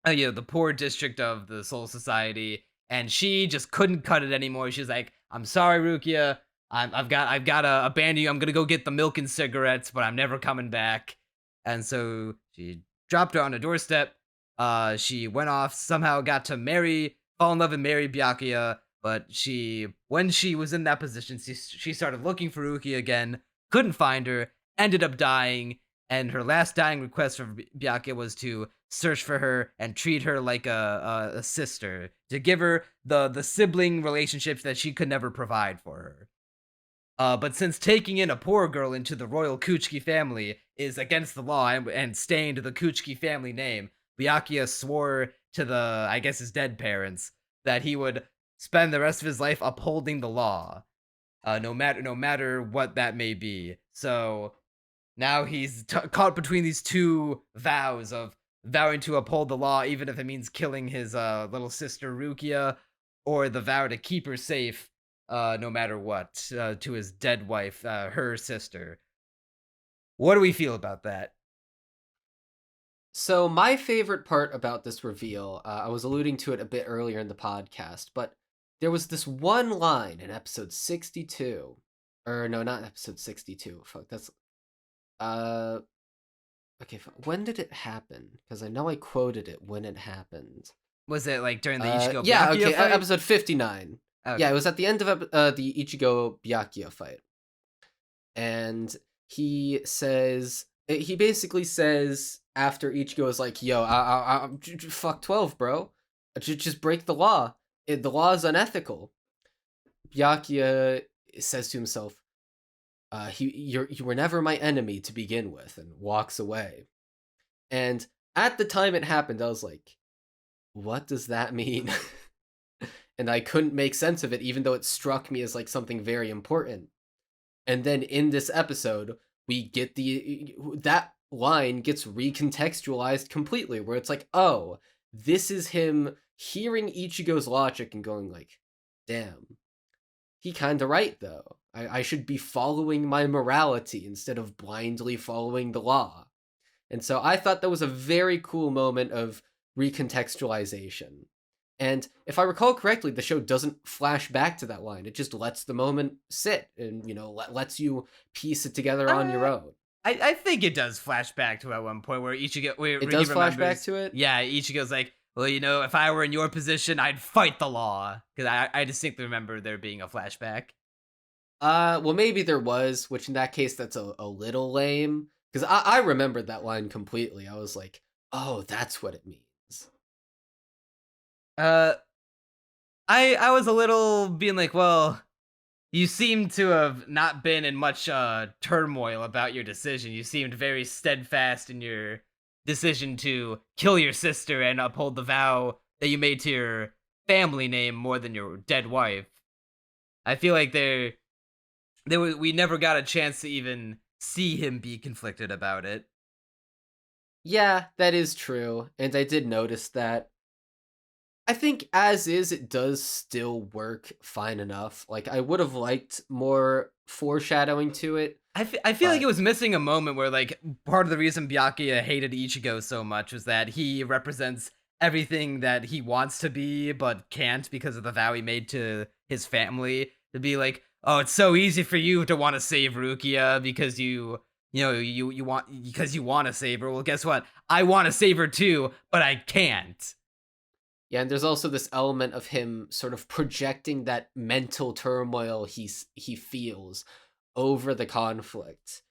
the poor district of the Soul Society, and she just couldn't cut it anymore. She's like, "I'm sorry, Rukia. I've got to abandon you. I'm gonna go get the milk and cigarettes, but I'm never coming back." And so she dropped her on a doorstep. She went off, somehow got to fall in love and marry Byakuya. But when she was in that position, she started looking for Rukia again, couldn't find her, ended up dying, and her last dying request for Byakuya was to search for her and treat her like a sister, to give her the sibling relationships that she could never provide for her. But since taking in a poor girl into the royal Kuchiki family is against the law and stained the Kuchiki family name, Byakuya swore to his dead parents that he would spend the rest of his life upholding the law, no matter what that may be. So now he's caught between these two vows of vowing to uphold the law, even if it means killing his little sister Rukia, or the vow to keep her safe, no matter what, to his dead wife, her sister. What do we feel about that? So my favorite part about this reveal, I was alluding to it a bit earlier in the podcast, but there was this one line in episode 62. Or no, not episode 62. Fuck, that's... Okay, when did it happen? Because I know I quoted it when it happened. Was it like during the Ichigo Byakuya yeah, okay, fight? Episode 59. Okay. Yeah, it was at the end of the Ichigo Byakuya fight. And he basically says, after Ichigo is like, yo, I fuck 12, bro. Just break the law. The law is unethical. Byakuya says to himself, you were never my enemy to begin with, and walks away. And at the time it happened, I was like, what does that mean? And I couldn't make sense of it, even though it struck me as like something very important. And then in this episode, we get that line gets recontextualized completely, where it's like, oh, this is him hearing Ichigo's logic and going like, damn, he kinda right though. I should be following my morality instead of blindly following the law. And so I thought that was a very cool moment of recontextualization. And if I recall correctly, the show doesn't flash back to that line. It just lets the moment sit and, lets you piece it together on your own. I think it does flash back to at one point where Ichigo... It does flash back to it? Yeah, Ichigo's like, well, if I were in your position, I'd fight the law. Because I distinctly remember there being a flashback. Well, maybe there was, which in that case, that's a little lame. Because I remembered that line completely. I was like, oh, that's what it means. I was a little being like, well, you seem to have not been in much turmoil about your decision. You seemed very steadfast in your decision to kill your sister and uphold the vow that you made to your family name more than your dead wife. I feel like we never got a chance to even see him be conflicted about it. Yeah, that is true, and I did notice that. I think as is, it does still work fine enough. Like, I would have liked more foreshadowing to it, I feel like it but was missing a moment where, like, part of the reason Byakuya hated Ichigo so much was that he represents everything that he wants to be but can't because of the vow he made to his family. To be like, oh, it's so easy for you to want to save Rukia because you want because you want to save her. Well, guess what? I want to save her too, but I can't. yeah, and there's also this element of him sort of projecting that mental turmoil he feels over the conflict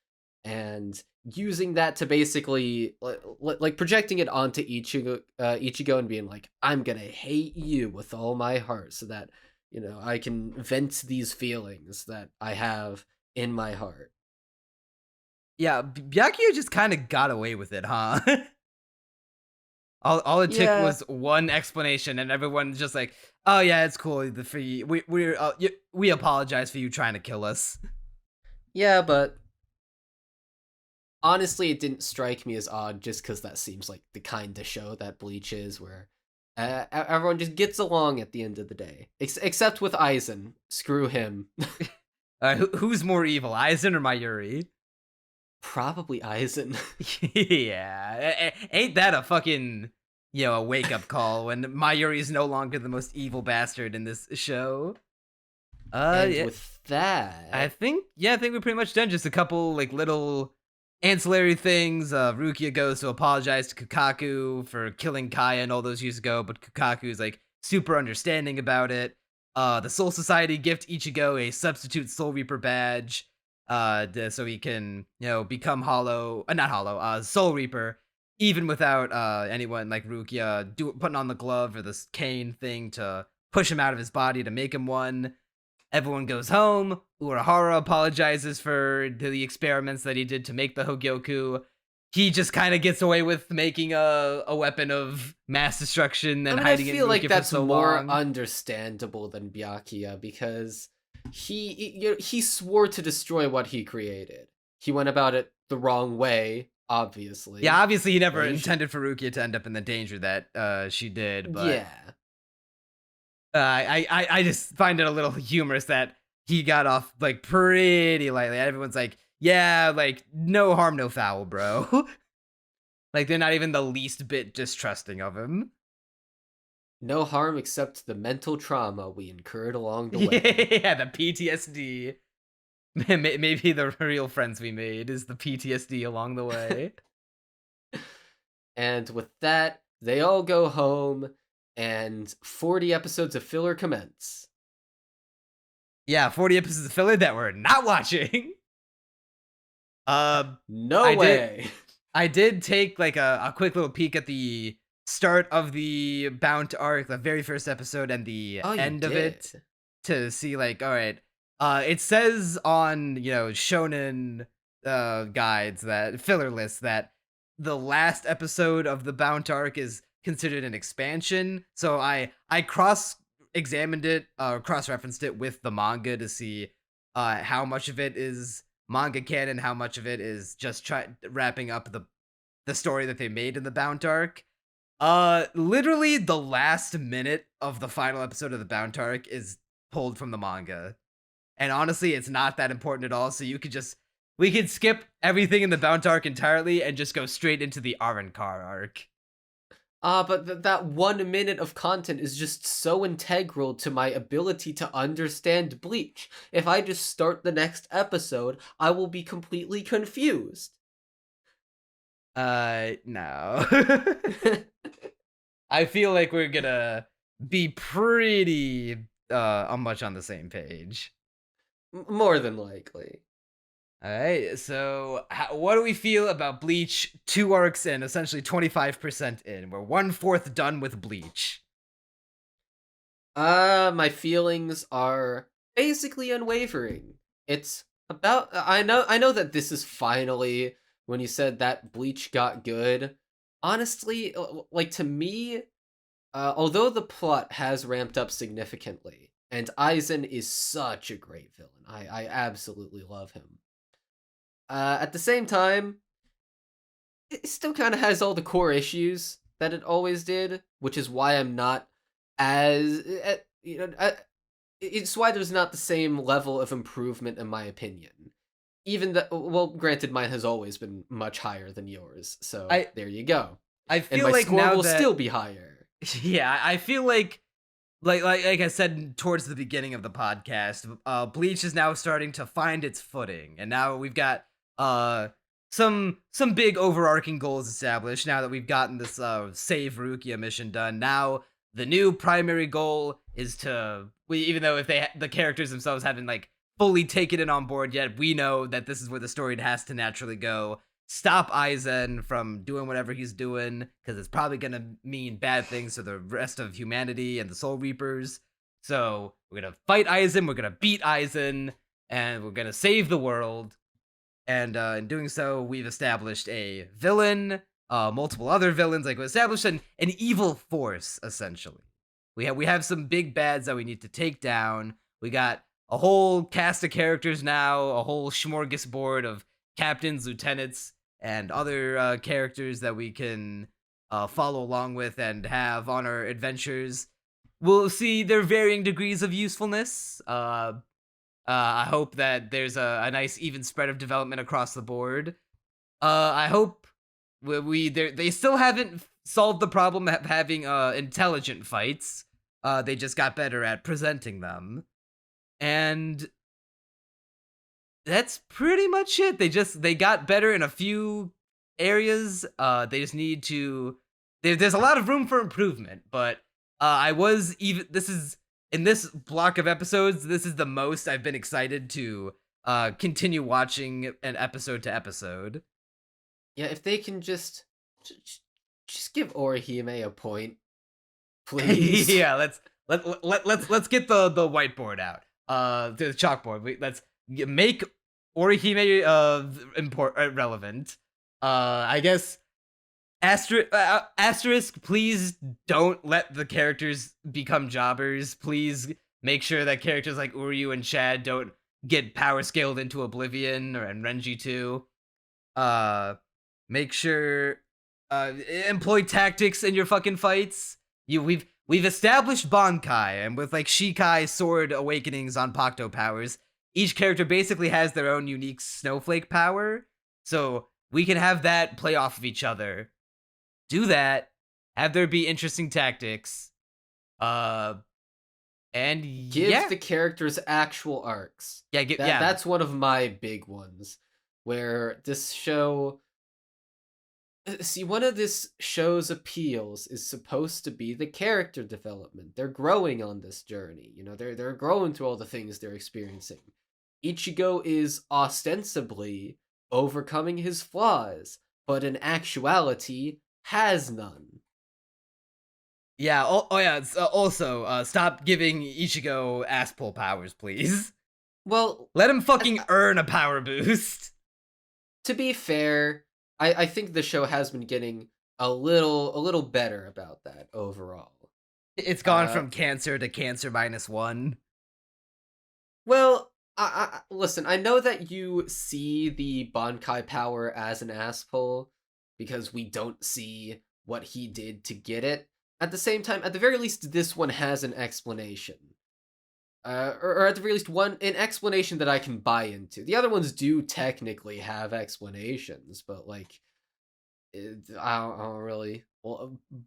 and using that to basically like projecting it onto Ichigo and being like, I'm gonna hate you with all my heart so that I can vent these feelings that I have in my heart. Yeah, Byakuya just kind of got away with it, huh? All it took Yeah, was one explanation, and everyone's just like, "Oh yeah, it's cool. We apologize for you trying to kill us." yeah, but honestly, it didn't strike me as odd just because that seems like the kind of show that Bleach is, where everyone just gets along at the end of the day. Except with Aizen. Screw him. Who's more evil, Aizen or Mayuri? Probably Aizen. Yeah, ain't that a fucking a wake up call when Mayuri is no longer the most evil bastard in this show? And Yeah. with that, I think we're pretty much done. Just a couple like little ancillary things. Rukia goes to apologize to Kukaku for killing Kaya and all those years ago, but Kukaku's like super understanding about it. The Soul Society gift Ichigo a substitute Soul Reaper badge, so he can become Soul Reaper, even without anyone like Rukia putting on the glove or this cane thing to push him out of his body to make him one. Everyone goes home. Urahara apologizes for the experiments that he did to make the Hogyoku. He just kind of gets away with making a weapon of mass destruction and hiding I it feel in like Rukia that's for so more long. understandable than Byakuya because he swore to destroy what he created. He went about it the wrong way, obviously. Yeah, obviously he never Yeah, intended for Rukia to end up in the danger that she did, but yeah. I just find it a little humorous that he got off like pretty lightly. Everyone's like, yeah, like no harm, no foul, bro. Like they're not even the least bit distrusting of him. No harm except the mental trauma we incurred along the way. Yeah, the PTSD. Maybe the real friends we made is the PTSD along the way. And with that, they all go home, and 40 episodes of filler commence. Yeah, 40 episodes of filler that we're not watching. No way. I did take like a quick little peek at the start of the Bount arc, the very first episode, and the end of it to see like, all right. It says on Shonen guides that filler lists that the last episode of the Bount arc is considered an expansion. So I cross-examined it, cross-referenced it with the manga to see how much of it is manga canon, how much of it is just wrapping up the story that they made in the Bount arc. Literally the last minute of the final episode of the Bount arc is pulled from the manga. And honestly, it's not that important at all, so we could skip everything in the Bount arc entirely and just go straight into the Arrancar arc. But that 1 minute of content is just so integral to my ability to understand Bleach. If I just start the next episode, I will be completely confused. No. I feel like we're gonna be pretty much on the same page. More than likely. All right, so what do we feel about Bleach? 2 arcs in, essentially 25% in. We're 1/4 done with Bleach. My feelings are basically unwavering. It's about I know that this is finally when you said that Bleach got good. Honestly, like to me, although the plot has ramped up significantly, and Aizen is such a great villain. I absolutely love him. At the same time, it still kind of has all the core issues that it always did, which is why I'm not as it's why there's not the same level of improvement in my opinion. Even though, well, granted, mine has always been much higher than yours, so there you go. I feel and my like score now will that, still be higher. Yeah, I feel like I said towards the beginning of the podcast, Bleach is now starting to find its footing, and now we've got some big overarching goals established. Now that we've gotten this save Rukia mission done, now the new primary goal is to even though if the characters themselves haven't like fully taken it on board yet, we know that this is where the story has to naturally go. Stop Aizen from doing whatever he's doing, because it's probably going to mean bad things to the rest of humanity and the Soul Reapers. So we're going to fight Aizen, we're going to beat Aizen, and we're going to save the world. And in doing so, we've established a villain, multiple other villains. Like, we established an evil force, essentially. We have some big bads that we need to take down. We got a whole cast of characters now, a whole smorgasbord of captains, lieutenants, and other characters that we can follow along with and have on our adventures. We'll see their varying degrees of usefulness. I hope that there's a nice even spread of development across the board. I hope they still haven't solved the problem of having intelligent fights. They just got better at presenting them. And that's pretty much it. They got better in a few areas. They just need to. There's a lot of room for improvement, but in this block of episodes, this is the most I've been excited to continue watching an episode to episode. Yeah, if they can just give Orihime a point, please. Yeah, let's get the whiteboard out. The chalkboard. Let's make Orihime relevant. I guess asterisk, please don't let the characters become jobbers. Please make sure that characters like Uryu and Chad don't get power scaled into oblivion, and Renji too. Make sure employ tactics in your fucking fights. We've established Bankai, and with like Shikai Sword Awakenings on Pakto powers, each character basically has their own unique snowflake power, so we can have that play off of each other. Do that, have there be interesting tactics, and give the characters actual arcs. That's one of my big ones, where this show. See, one of this show's appeals is supposed to be the character development. They're growing on this journey. You know, they're growing through all the things they're experiencing. Ichigo is ostensibly overcoming his flaws, but in actuality has none. Yeah. Also, stop giving Ichigo ass pull powers, please. Well, let him fucking earn a power boost. To be fair, I think the show has been getting a little better about that overall. It's gone from cancer to cancer -1. Well, I listen, I know that you see the Bankai power as an ass pull because we don't see what he did to get it. At the same time, at the very least, this one has an explanation. Or at the very least, an explanation that I can buy into. The other ones do technically have explanations, but like, I don't really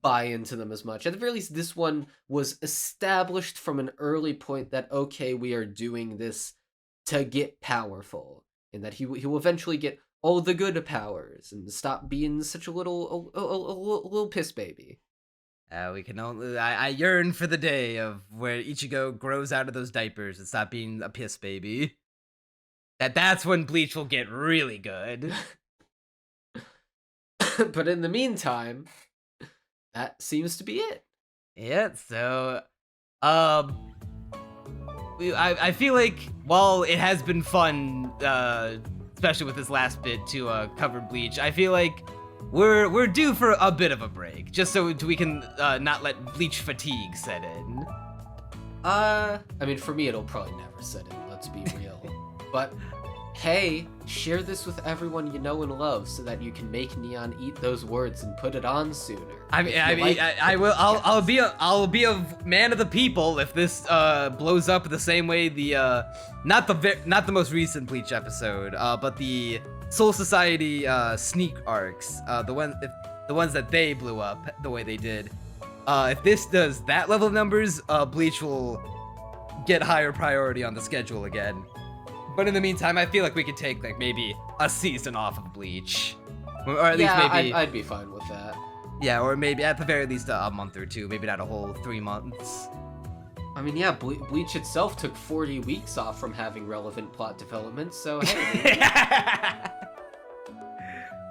buy into them as much. At the very least, this one was established from an early point that, okay, we are doing this to get powerful, and that he will eventually get all the good powers and stop being such a little piss baby. We can only. I yearn for the day of where Ichigo grows out of those diapers and stop being a piss baby. That's when Bleach will get really good. But in the meantime, that seems to be it. Yeah. So, I feel like while it has been fun, especially with this last bit to cover Bleach, I feel like we're due for a bit of a break, just so we can not let Bleach fatigue set in. I mean, for me, it'll probably never set in, let's be real. But hey, share this with everyone you know and love so that you can make Neon eat those words and put it on sooner. I will. I'll be a man of the people if this blows up the same way the not the most recent Bleach episode, but the Soul Society sneak arcs, the ones that they blew up the way they did. If this does that level of numbers, Bleach will get higher priority on the schedule again. But in the meantime, I feel like we could take like maybe a season off of Bleach, or at least maybe I'd be fine with that. Yeah, or maybe at the very least a month or two, maybe not a whole 3 months. I mean, yeah, Bleach itself took 40 weeks off from having relevant plot development, so hey.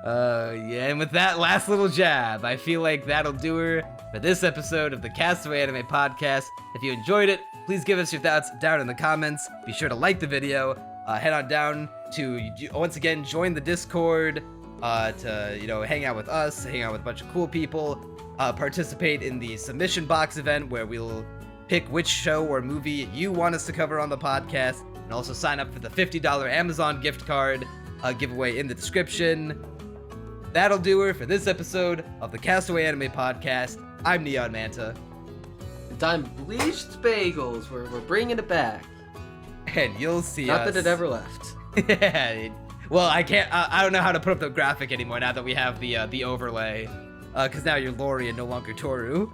Yeah, and with that last little jab, I feel like that'll do her for this episode of the Castaway Anime Podcast. If you enjoyed it, please give us your thoughts down in the comments. Be sure to like the video. Head on down to, once again, join the Discord to, hang out with us, hang out with a bunch of cool people, participate in the submission box event where we'll pick which show or movie you want us to cover on the podcast, and also sign up for the $50 Amazon gift card giveaway in the description. That'll do her for this episode of the Castaway Anime Podcast. I'm Neon Manta. And I'm Bleached Bagels. We're bringing it back. And you'll see Not us. that it ever left. Yeah. Well, I can't. I don't know how to put up the graphic anymore now that we have the overlay. Because now you're Lori and no longer Toru.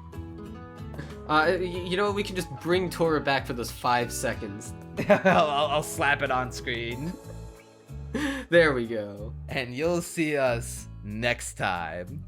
You know what? We can just bring Tora back for those 5 seconds. I'll slap it on screen. There we go. And you'll see us next time.